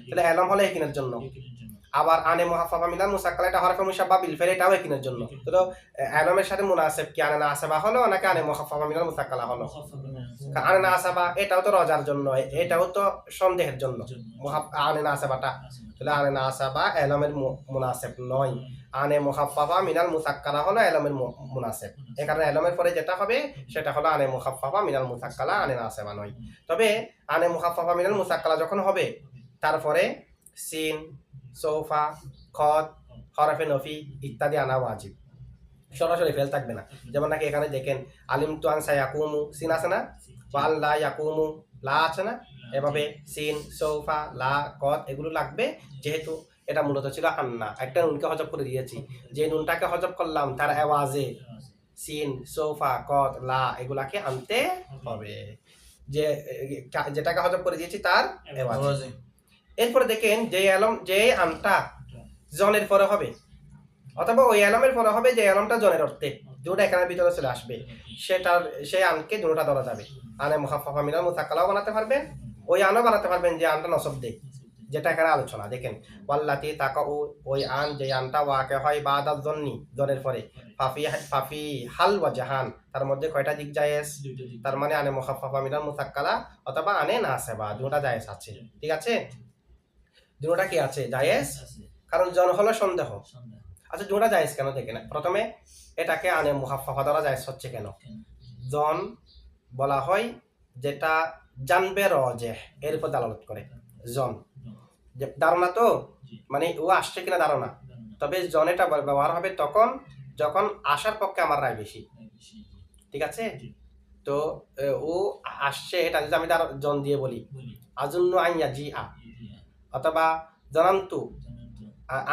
তাহলে আলম হলো একিনের জন্য। আবার আনে মুহাফফাফা মিনাল মুসাক্কালা এটা হরফে মুশাব্বা বিল ফেল, এটাও একিনের জন্য। তো আলমের সাথে মুনাসিব কি আনে নাসেবা হলো নাকি আনে মুহাফফাফা মিনাল মুসাক্কালা হলো? আনে নাসেবা এটাও তো রজার জন্য, এটাও তো সন্দেহের জন্য আনে নাসেবাটা, তাহলে আনে নাসেবা আলমের মুনাসিব নয়। আনে মুহাফফাফা মিনাল মুসাক্কালা হলো আলমের মুনাসিব, এই কারণে আলমের পরে যেটা হবে সেটা হলো আনে মুহাফফাফা মিনাল মুসাক্কালা, আনে নাসেবা নয়। তবে আনে মুহাফফাফা মিনাল মুসাক্কালা যখন হবে তারপরে সিন, সৌফা, খত, হরফে নফি ইত্যাদি আনা ওয়াজিব, সরাসরি ফেল থাকবে না। যেমন নাকি এখানে দেখেন আলিম তু আন সায়াকুমু, সিন আছে না, ওয়া আল্লা ইয়াকুমু লা আছে না, এভাবে সিন সৌফা লা কদ এগুলো লাগবে, যেহেতু এটা মূলত ছিল আন্না, একটা নুনকে হজব করে দিয়েছি, যে নুনটাকে হজব করলাম তার আওয়াজে সিন সৌফা কদ লা এগুলাকে আনতে হবে, যে যেটাকে হজব করে দিয়েছি তার আওয়াজে। আওয়াজে। এরপরে দেখেন যে আনটা জনের পরে হবে, অথবা ওই আলমের পরে হবে যে আলমটা জনের অর্থে, যেটা এখানে ভিতরে চলে আসবে, সেই আনকে দুটোটা ধরা যাবে। আনে মুখাফফা মিনাল মুসাক্কালাও বানাতে পারবেন, ওই আনও বানাতে পারবেন যে আনটা নসব দেয়, যেটা এখানে আলোচনা। দেখেন ওয়াল্লাতি তাকা ওই আন যে আনটা ওয়াকে হয় বাদাল জন্নি জনের পরে, ফাফি হাল ওয়া জাহান তার মধ্যে কয়টা দিক জায়েজ, তার মানে আনে মুখাফফা মিনাল মুসাক্কালা অথবা আনে নাসেবা দুটোটা জায়েজ আছে। ঠিক আছে, দুটোটা কি আছে জায়েজ, কারণ জন হলো সন্দেহ। আচ্ছা দুটোটা জায়েজ কেন দেখে না, প্রথমে এটাকে আনে মুখাফফা দ্বারা জায়েজ হচ্ছে কেন? জন বলা হয় যেটা জানবে রজেহ এর উপর দালালত করে। জন যে ধারণা, তো মানে ও আসছে কিনা ধারণা, তবে জন এটা ব্যবহার হবে তখন যখন আসার পক্ষে আমার রায় বেশি। ঠিক আছে, তো ও আসছে এটা যদি আমি তার জন দিয়ে বলি আজুন্নু আইয়া জি আ, অথবা জনান্তু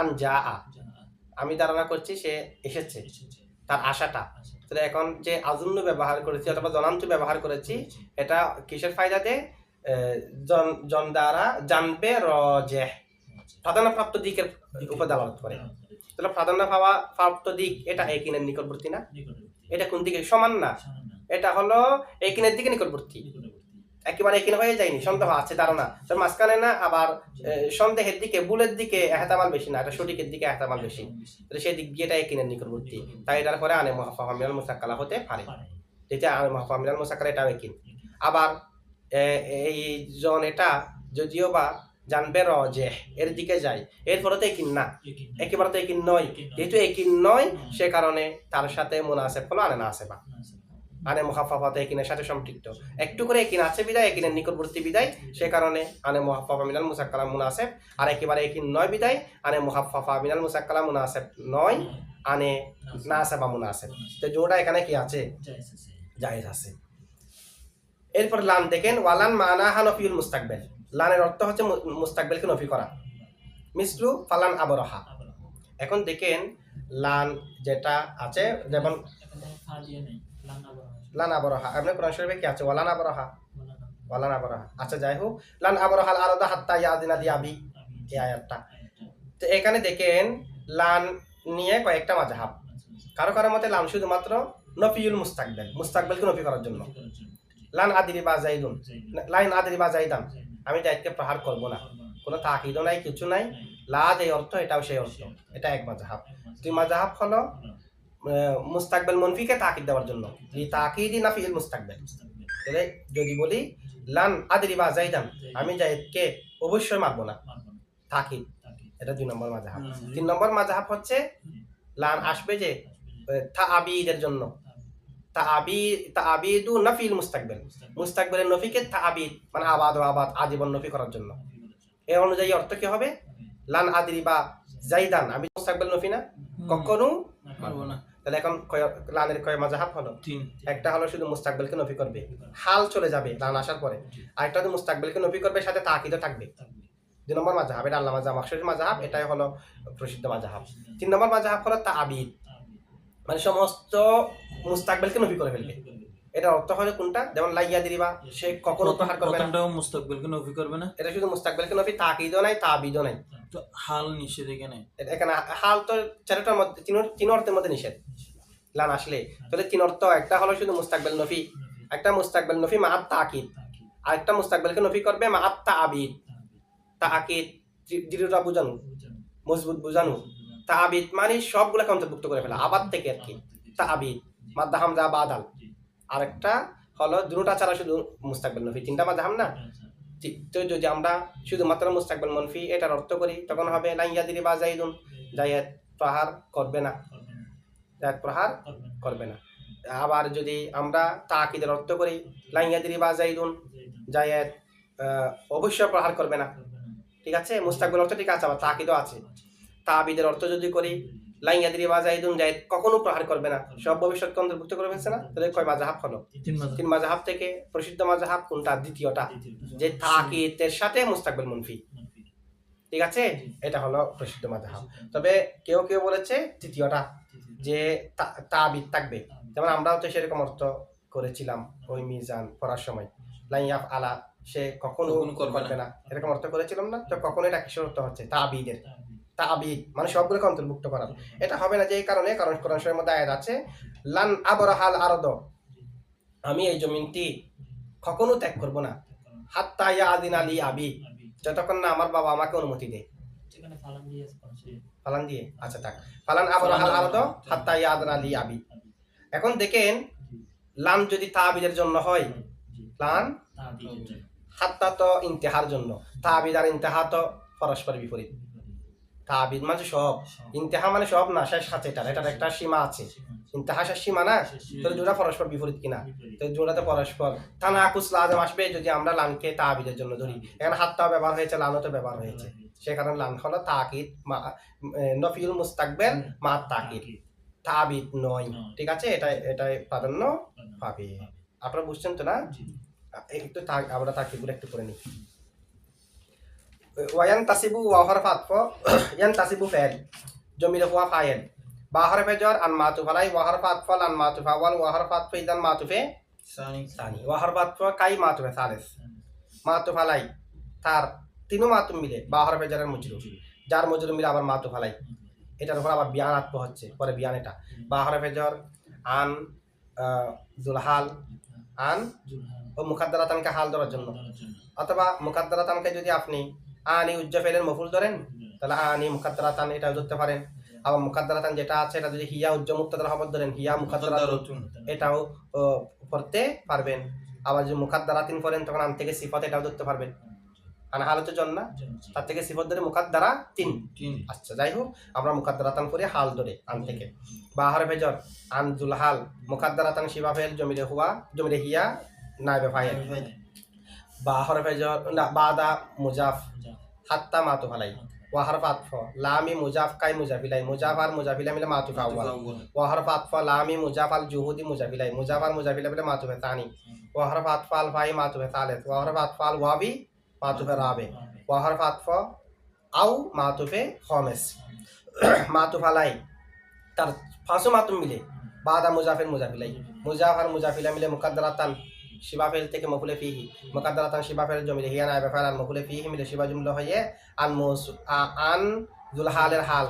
আন যা আ, আমি ধারণা করছি সে এসেছে, তার আশাটা। তাহলে এখন যে আজুন্নু ব্যবহার করেছি অথবা জনান্তু ব্যবহার করেছি, এটা কিসের ফায়দা দেয়? জন দ্বারা জানবে রজেহ প্রাধান্যপ্রাপ্ত দিকের উপর দালালত করে। তাহলে প্রাধান্য পাওয়া প্রাপ্ত দিক এটা একিনের নিকটবর্তী না, এটা কোন দিকে সমান না, এটা হলো একিনের দিকে নিকটবর্তী, একেবারে একিন হয়ে যায়নি, সন্দেহ আছে ধারণা তার মাঝখানে না, আবার সন্দেহের দিকে বুলের দিকে এহতামাল বেশি না, এটা সঠিকের দিকে এহতামাল বেশি, তাহলে সেই দিক দিয়ে এটা একিনের নিকটবর্তী, তাই এটার পরে আনে মুহাফফা মিনাল মুসাক্কালা হতে পারে, যেটা আনে মুহাফফা মিনাল মুসাক্কালা এটাও একিন। আবার এই জন এটা যদিও বা জানবে রজেহ এর দিকে যায়, এরপরে তো একিন না, একেবারে তো একিন নয়, যেহেতু একিন নয় সে কারণে তার সাথে মুনাসেব হলো আনে নাসেবা, আনে মুখাফফা একিনের সাথে সম্পৃক্ত, একটু করে একিন আছে বিদায়, একিনের নিকটবর্তী বিদায়, সে কারণে আনে মুহাফফা মিনাল মুসাক্কালা মুনাসেব, আর একেবারে একিন নয় বিদায় আনে মুহাফফা মিনাল মুসাক্কালা মুনাসেব নয়, আনে নাসেবা মুনাসেব, তো জোড়া এখানে কি আছে জায়েজ আছে। এরপর লান দেখেন, ওয়ালান মানাহা নফিউল মুস্তাকবিল, লানের অর্থ হচ্ছে মুস্তাকবিলকে নফি করা, মিসলু ফালান আবরাহা। এখন দেখেন লান যেটা আছে, যেমন লান আবরাহা, আপনার কোরআন শরীফে কি আছে? ওয়ালান আবরাহা, ওয়ালান আবরাহা। আচ্ছা যাই হোক, লান আবরাহাল আরদা হাত্তা ইয়াদিনা দিয়াবি, এই আয়াতটা। তো এখানে দেখেন লান নিয়ে কয়েকটা মাযহাব, কারো কারো মতে লান শুধুমাত্র নফিউল মুস্তাকবিল, মুস্তাকবিলকে নফি করার জন্য। লান আদিরি বা জাইদুন, লাইন আদিরি বা জাইদান, আমি জাইদকে প্রহার করব না, কোনো তাকিদও নাই, কিছু নাই, লা যে অর্থ এটাও সেই অর্থ, এটা এক মাযহাব। দুই মাযহাব হলো মুস্তাকবিল মনফিকে তাকিদ দেওয়ার জন্য, এই তাকিদি না ফিল মুস্তাকবিল। তাহলে যদি বলি লান আদিরি বা জাইদান, আমি জাইদকে অবশ্যই মারব না, তাকিদ, এটা দুই নম্বর মাযহাব। তিন নম্বর মাযহাব হচ্ছে লান আসবে যে তাআবিদের জন্য, তাআবিদু নাফিল মুস্তাকবিল, মুস্তাকবিলের নফিকে তাআবিদ মানে আবাদ আজীবন নফি করার জন্য। এই অনুযায়ী অর্থ কি হবে? লান আদরি বা জাইদান, আমি মুস্তাকবিল নফি না, কখনো পারবো না। তাহলে এখন লানের কয় মাযহাব হলো? একটা হলো শুধু মুস্তাকবিলকে নফি করবে, হাল চলে যাবে লান আসার পরে, আরেকটা হলো মুস্তাকবিলকে নফি করবে সাথে তাকিদও থাকবে, দুই নম্বর মাযহাব, এটা আল্লামা জামাখশরীর মাযহাব, এটাই হলো প্রসিদ্ধ মাযহাব। তিন নম্বর মাযহাব হলো তাআবিদ, মানে সমস্ত মুস্তাকবিলকে নফি করে ফেলবে, এটা অর্থ হলো কোনটা? যেমন লাইয়া দিরিবা, সে কখনো প্রহার করবে না, প্রথমটাও মুস্তাকবিলকে নফি করবে না, এটা শুধু মুস্তাকবিলকে নফি, তাকিদও নাই তাবিদও নাই। তো হাল নিষেধ এখানে, এখানে হাল তো চারটার মধ্যে তিন অর্থের মধ্যে নিষেধ লান আসলে, তাহলে তিন অর্থ, একটা হলো শুধু মুস্তাকবিল নফি, একটা মুস্তাকবিল নফি মা তাকিদ, আর একটা মুস্তাকবিলকে নফি করবে মা তাবিদ। তাকিদ দৃঢ়তা বুঝানো, মজবুত বুঝানো, তাবিদ মানে সবগুলোকে অন্তর্ভুক্ত করে ফেলা, আবাদ থেকে আর কি, তাবিদ মাদ্দা হামজা বাদাল। আরেকটা হলো দুটা ছাড়া শুধু মুস্তাকবিল নফি, তিনটা মাযহাব না। তো যদি আমরা শুধুমাত্র মুস্তাকবিল মনফি এটার অর্থ করি, তখন হবে লাইয়াদিরি বা জাইদুন, জায়েদ প্রহার করবে না, জায়েদ প্রহার করবে না। আবার যদি আমরা তাকিদের অর্থ করি, লাইয়াদিরি বা জাইদুন, জায়েদ অবশ্যই প্রহার করবে না। ঠিক আছে, মুস্তাকবিল অর্থ ঠিক আছে, আবার তাকিদও আছে। তাবিদের অর্থ যদি করি, লাইন ইয়াদরিবা যাইদুন জাইদ কখনো প্রহার করবে না, সব ভবিষ্যৎকে অন্তর্ভুক্ত করে ফেলছে না। তাহলে কয় মাযহাব হলো? তিন মাযহাব থেকে প্রসিদ্ধ মাযহাব কোনটা? দ্বিতীয়টা, যে তাকিদের সাথে মুস্তাকবিল মুনফি। ঠিক আছে, এটা হলো প্রসিদ্ধ মাযহাব। তবে কেউ কেউ বলেছে তৃতীয়টা, যে তাবিদ থাকবে। যেমন আমরাও তো সেরকম অর্থ করেছিলাম ওই মিজান পড়ার সময়, লাইয়াফ আলা, সে কখনো করবে না, এরকম অর্থ করেছিলাম না? তো কখনো এটা কিসের অর্থ হচ্ছে? তাবিদের। তাবিদ মানে সবগুলোকে অন্তর্ভুক্ত করা। এটা হবে না যে এই কারণে, কারণ কোরআন শরীফের মধ্যে আয়াত আছে, লান আবরাহাল আরদ, আমি এই জমিনটি কখনো ত্যাগ করব না, হাত্তা ইয়াদিন আলী আবি, যতক্ষণ না আমার বাবা আমাকে অনুমতি দেয়। ফালান দিয়ে, আচ্ছা থাক, ফালান আবরাহাল আরদ হাত্তা ইয়াদিন আলী আবি। এখন দেখেন, লান যদি তাবিদের জন্য হয়, লান হাত্তা তো ইন্তেহার জন্য, তাবিদ আর ইন্তেহা তো পরস্পর বিপরীত। তাবিদ মানে সব, ইন্তেহা মানে সব না, শেষ আছে, এটার একটা সীমা আছে। ইন্তেহা শেষ সীমা না, তাহলে দুটা পরস্পর বিপরীত কিনা? তো দুটাতে পরস্পর তানাকুস লাজম আসবে যদি আমরা লানকে তাবিদের জন্য ধরি। এখানে হাত্তা ব্যবহার হয়েছে, লানও তো ব্যবহার হয়েছে, সে কারণে লান হলো তাকিদ, নফিউল মুস্তাকবিল মা তাকিদ, তাবিদ নয়। ঠিক আছে, এটাই প্রাধান্য পাবে। আপনারা বুঝছেন তো না? একটু আমরা তাকিদগুলো একটু করে নিই। ওয়ান তাসিবু ওয়াহর ফাতফ, ইয়ান তাসিবু ফেল জমির হুয়া ফায়েল, বাহর ফেজর আন মাতুফ আলাই, ওয়াহর ফাতফল আন মাতুফ আওয়াল, ওয়াহর ফাতফ ইদান মাতুফে সানি, ওয়াহর ফাতফ কাই মাতুফে সালেস, মাতুফ আলাই তার তিনও মাতুফ মিলে বাহর ফেজরের মজরুর, যার মজরুর মিলে আবার মাতুফ আলাই, এটার উপর আবার বিয়ান আত্ম হচ্ছে, পরে বিয়ান এটা বাহর ফেজর আন জুলহাল, আন ও মুকাদ্দারাতানকে হাল ধরার জন্য, অথবা মুকাদ্দারাতানকে যদি আপনি আনি উজ্জা ফেলের মফুল ধরেন, তাহলে আনি মুকাদ্দারাতান এটাও ধরতে পারেন। আবার মুকাদ্দারাতান যেটা আছে, এটা যদি হিয়া উজ্জা মুক্তাদার খবর ধরেন, হিয়া মুকাদ্দারাতুন এটাও পড়তে পারবেন। আবার যদি মুকাদ্দারাতিন পড়েন, তখন আন থেকে সিফাত এটাও ধরতে পারবেন। আন হাল হচ্ছে জন্না, তার থেকে সিফাত ধরে মুকাদ্দারা তিন। আচ্ছা, যাই হোক, আমরা মুকাদ্দারাতান করে হাল ধরে আন থেকে। বাহর ফেজর আন জুলহাল, মুকাদ্দারাতান শিবা ফেল জমিরে হুয়া, জমিরে হিয়া নাইবে ফাইল, বাহর ফেজর না বাদা মুজাফ হাত্তা মাতুফ আলাই, ওয়াহর ফাতফ লামি মুজাফ কাই মুজাফিলাই, মুজাফ আর মুজাফিলা মিলে মাতুফ আউয়াল, ওয়াহর ফাতফ লামি মুজাফ আল জুহুদি মুজাফিলাই, মুজাফ আর মুজাফিলা মিলে মাতুফে তানি, ওয়াহর ফাতফ আল ফাই মাতুফে তালেস, ওয়াহর ফাতফ আল ওয়াবি মাতুফে রাবে, ওয়াহর ফাতফ আউ মাতুফে খমেস। মাতুফ আলাই তার ফাঁসু মাতুম মিলে বাদা মুজাফের মুজাফিলাই, মুজাফ আর মুজাফিলা মিলে মুকাদ্দারাতান শিবা ফেল থেকে মফুলে ফিহি, মুকাদ্দারাতান শিবা ফেল জমিলে হিয়া নাইবে ফাইল, আর মফুলে ফিহি মিলে শিবা জুমলা হয়ে আন আন জুলহালের হাল,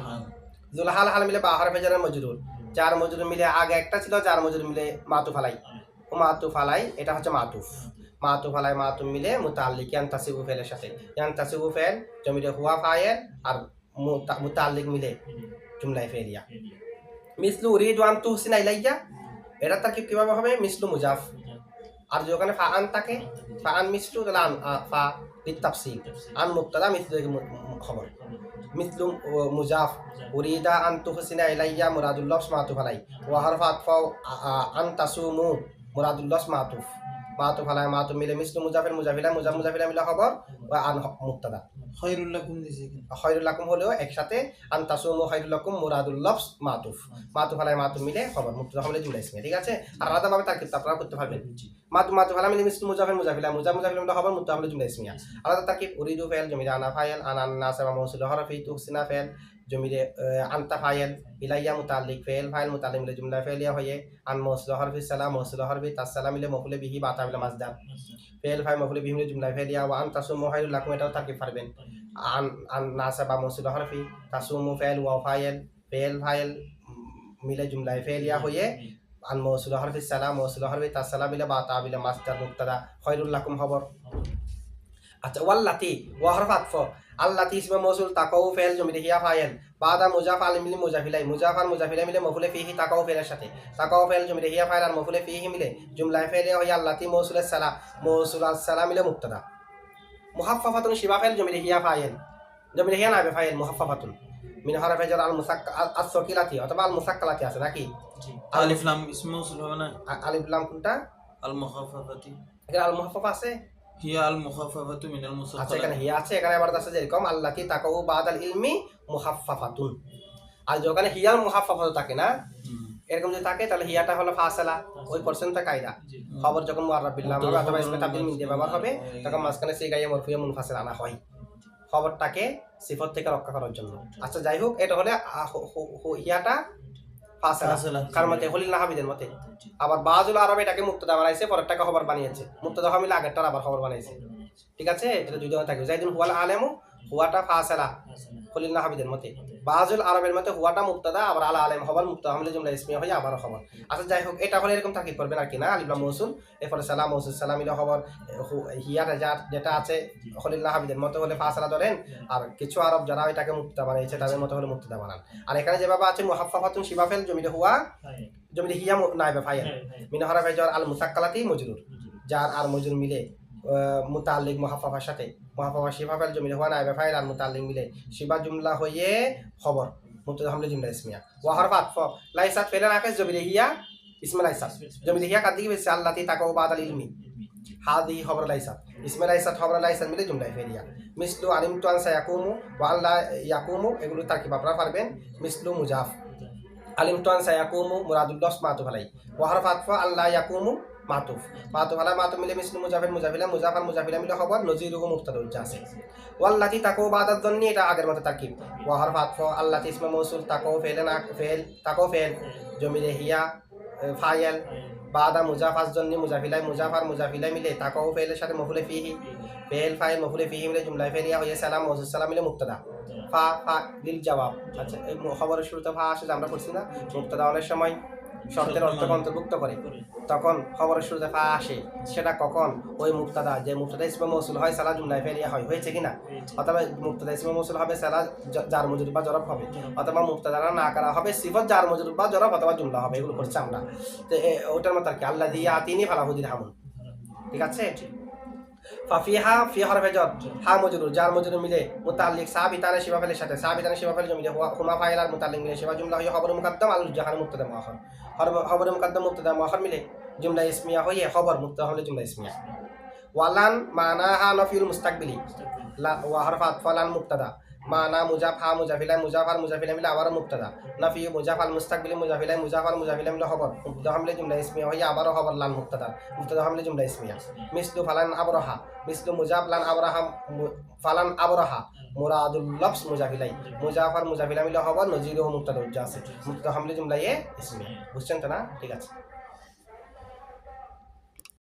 জুলহাল হাল মিলে বাহর ফেজরের মজরুর, যার মজরুর মিলে আগে একটা ছিল, যার মজরুর মিলে মাতুফ আলাই, ও মাতুফ আলাই এটা হচ্ছে মাতুফ, মাতুফ আলাই মাতুফ মিলে মুতাল্লিক ইয়ান তাসিবু ফেলের সাথে, ইয়ান তাসিবু ফেল জমিলে হুয়া ফায়েল, আর মুতাল্লিক মিলে জুমলায় ফেলিয়া। মিসলু উরিদু আন তুহসিনা ইলাইয়া, এটা তারকিব কিভাবে হবে? মিসলু মুজাফ, আর যদি ওখানে ফাআন থাকে, ফাআন মিসলু, তাহলে আন ফা লিতাফসিল, আন মুবতাদা মিসলু খবর, মিসলু মুজাফ, উরিদা আন তুহসিনা ইলাইয়া মুরাদুল লফজ মাতুফ আলাই, ওয়া হারফ আতফা আন তাসুমু মুরাদুল লফজ মাতুফ, মাতুফ আলাই মাতুফ মিলে মিসলু মুজাফের মুজাফিলা, মুজাফ মুজাফিলা মিলে খবর, ওয়া আন মুবতাদা। খায়রুল লাকুম দিছে, খায়রুল লাকুম হলেও একসাথে, আন তাসুমু খায়রুল লাকুম মুরাদুল লফজ মাতুফ, মাতুফ আলাই মাতুফ মিলে খবর, মুবতাদা হলে জুমলা ইসমিয়া। ঠিক আছে, আর আলাদাভাবে তারকিব আপনারা করতে পারবেন। মাতুফ আলাই মিলে মিসলু মুজাফের মুজাফিলা, মুজাফ মুজাফিলা মিলে খবর, মুবতাদা হলে জুমলা ইসমিয়া। আলাদা তারকিব উরিদু ফাইল জমিরে আনা ফাইল, আন নাসাবা মাউসুল হরফি তুহসিনা ফাইল জমিরে আনতা ফাইল, ইলাইয়া মুতাল্লিক ফাইল, ফাইল মুতাল্লিক মিলে জুমলা ফাইলিয়া হয়ে, আন মাউসুল হরফি সালাম মাউসুল হরফি তাসসালাম মিলে মফুলে বিহি বাতা মিলে মাসদার, ফাইল ফাইল মফুলে বিহি মিলে জুমলা ফাইলিয়া, ওয়া আন তাসুমু খায়রুল লাকুম এটাও তারকিব পারবেন। আন নাসাবা মাউসুল হরফি তাসুমু ফাইল ওয়া ফাইল, ফাইল ফাইল মিলে জুমলা ফাইলিয়া হয়ে, আন মাউসুল হরফি সালাম মাউসুল হরফি তাসসালাম মিলে বাতা মিলে মাসদার মুবতাদা, খায়রুল লাকুম খবর। আচ্ছা, ওয়াল্লাতি ওয়া হরফ আতফ, আল্লাতি ইসমে মৌসুল তাকাউ ফেল জমিরে হিয়া ফাইল, বাদা মুজাফ আল মিলে মুজাফিলাই, মুজাফ আর মুজাফিলা মিলে মফুলে ফিহি তাকাউ ফেলের সাথে, তাকাউ ফেল জমিরে হিয়া ফাইল, আর মফুলে ফিহি মিলে জুমলা ফাইলিয়া হয়ে আল্লাতি মৌসুলের সালাম মৌসুল সালাম মিলে মুবতাদা। মুহাফফাতুন শিবা ফাইল জমিরে হিয়া ফাইল, জমিরে হিয়া নাইবে ফাইল মুহাফফাতুন মিন হরফে জার আল মুসাক্কালাতি অথবা আল মুসাক্কালাতি আছে নাকি? আলিফ লাম ইসমে মৌসুল হবে না? আলিফ লাম কোনটা? আল মুখাফফাতি, এখানে আল মুহাফফা আছে, হিয়া আল মুখাফফাতু মিনাল মুসাক্কালাতি। আচ্ছা, এখানে হিয়া আছে, এখানে আবার আছে যেরকম আল্লাতি তাকাউ বাদাল ইলমি মুহাফফাতুন। আর যখন হিয়ার মুহাফফাত থাকে না, হুম। এরকম যদি থাকে তাহলে হিয়াটা হলো ফাসলা, ওই পার্সেন্টটা কায়দা। খবর যখন মুআররাব বিল লাম হবে অথবা ইসমে তাবদীল মিন দিয়ে ব্যবহার হবে, তখন মাঝখানে সেই গায়ে মরফুয়া মুনফাসিল আনা হয় খবরটাকে সিফত থেকে রক্ষা করার জন্য। আচ্ছা যাই হোক, এটা হলে হিয়াটা ফাসলা ফাসলা। কার মতে খলিল নাহাবিদের মতে। আবার বাজুল আরব এটাকে মুক্তদা বানাইছে, পরেরটাকে খবর বানিয়েছে। মুক্তদা মিলে আগেরটার আবার খবর বানাইছে। ঠিক আছে, এটা দুই ধরনের থাকে। জাইদুন হুয়াল আলেমু, হুয়াটা ফাসলা খলিল নাহাবিদের মতে। বাজুল আরবের মতে হুয়াটা মুক্তদা, আবার আলা আলেম খবর, মুক্তদা হামলে জুমলা ইসমিয়া হয়ে আবার খবর। আচ্ছা যাই হোক, এটা হলে এরকম তাকিদ করবেন আর কি না, আলিফ লাম মৌসুল, এরপরে সালাম মৌসুল সালাম ইলা খবর। হিয়াটা যেটা আছে খলিল নাহাবিদের মতে হলে ফাসলা ধরেন, আর কিছু আরব যারা এটাকে মুক্তদা বানাইছে তাদের মতে হলে মুক্তদা বানান। আর এখানে যেভাবে আছে মুহাফফাতুন শিবাফেল জমিতে হুয়া জমিতে হিয়া নাইবে ফাইল মিন হরফে jar আল মুসাক্কালাতি মজরুর, জার আর মজরুর মিলে মুতাল্লিক মুহাফফার সাথে, মুহাফফা শিফাফেল জমিতে হুয়া নাইবে ফাইল আর মুতাল্লিক মিলে শিবা জুমলা হয়ে খবর, মুবতাদা হামলে জুমলা ইসমিয়া। ওয়া হরফ আতফ লাইসাত ফেলের আকাশ জমিতে হিয়া ইসমে লাইসাত, জমিতে হিয়া কাদিকে বেশি আল্লাতি তাকাও বাদাল ইলমি, হাদি খবর লাইসাত ইসমে লাইসাত খবর লাইসাত মিলে জুমলা ফেরিয়া। মিসলু আলিমতু আন সায়াকুমু ওয়া আল্লাহ ইয়াকুমু, এগুলো তারকিব আপনারা পারবেন। মিসলু মুজাফ আলিমতু আন সায়াকুমু মুরাদুল লফজ মাতুফ আলাই, ওয়া হরফ আতফ আল্লাহ ইয়াকুমু মাতুফ, মাতুফ আলা মাতুফ মিলে মিসলু মুজাফির মুজাফিলা, মুজাফার মুজাফিলা মিলে খবর, নজিরুহু মুবতাদা উজ্জা আছে। ওয়াল্লাতি তাকাও বাদাদ দন্নি, এটা আগের মতো তারকিব। ওয়া হরফ আতফ আল্লাতি ইসমে মৌসুল, তাকাও ফেলেন ফেল, তাকাও ফেল জমিরে হিয়া ফাইল, বাদা মুজাফাজ জন্নি মুজাফিলাই, মুজাফার মুজাফিলাই মিলে তাকাও ফেলের সাথে মফুলে ফিহি, ফেল ফাইল মফুলে ফিহি মিলে জুমলায় ফেরিয়া হয়ে সালাম মৌসুল সালাম মিলে মুক্তদা। ফা ফা লিল জবাব। আচ্ছা, এই খবরের শুরুতে ফা আসে, আমরা পড়ছি না, মুক্তদা অনেক সময় শর্তের অর্থকে অন্তর্ভুক্ত করে, তখন খবরের শুরুতে ফা আসে। সেটা কখন? ওই মুক্তদা, যে মুক্তদা ইসমে মৌসুল হয় সালা জুমলায় ফেরিয়া হয়, হয়েছে কিনা? অথবা মুক্তদা ইসমে মৌসুল হবে সালা জার মজরুর বা জরব হবে, অথবা মুক্তদা না করা হবে সিফত জার মজরুর বা জরব অথবা জুমলা হবে, এগুলো করছি আমরা। তো ওটার মতো আর কি, আল্লাহ দিয়া তিনি ফালাহুদিন হামুন। ঠিক আছে, ফাফিহা ফি হরফে জর হা মজরুর, জার মজরুর মিলে মুতাল্লিক সাবিতানে শিবাফেলের সাথে, সাবিতানে শিবাফেল জমিলে হুমা ফাইল আর মুতাল্লিক মিলে শিবা জুমলা হয়ে খবর মুকদ্দম আল জাহান মুক্তদা মুআখর, খবর মুকদ্দম মুক্তদা মুআখর মিলে জুমলা ইসমিয়া হয়ে খবর মুক্তদা হলে জুমলা ইসমিয়া। ওয়ালান মানাহা নফিউল মুস্তাকবিলি, ওয়া হরফ আতফালান মুক্তদা, মানা মুজাফ হা মুজাফিলাই, মুজাফার মুজাফিলা মিলে আবারও মুক্তদা, নফি মুজাফ আল মুস্তাকবিলি মুজাফিলাই, মুজাফার মুজাফিলা মিলে খবর, মুক্তদা হামলে জুমলা ইসমিয়া হয়ে আবারও খবর লান মুক্তদা, মুক্তদা হামলে জুমলা ইসমিয়া। মিসলু ফালান আবরাহা, মিসলু মুজাফ লান আবরাহা ফালান আবরাহা মুরাদুল লফজ মুজাফিলাই, মুজাফার মুজাফিলা মিলে খবর, নজিরুহু মুক্তদা উজ্জা আছে, মুক্তদা হামলে জুমলা ইসমিয়া। বুঝছেন তো না? ঠিক আছে।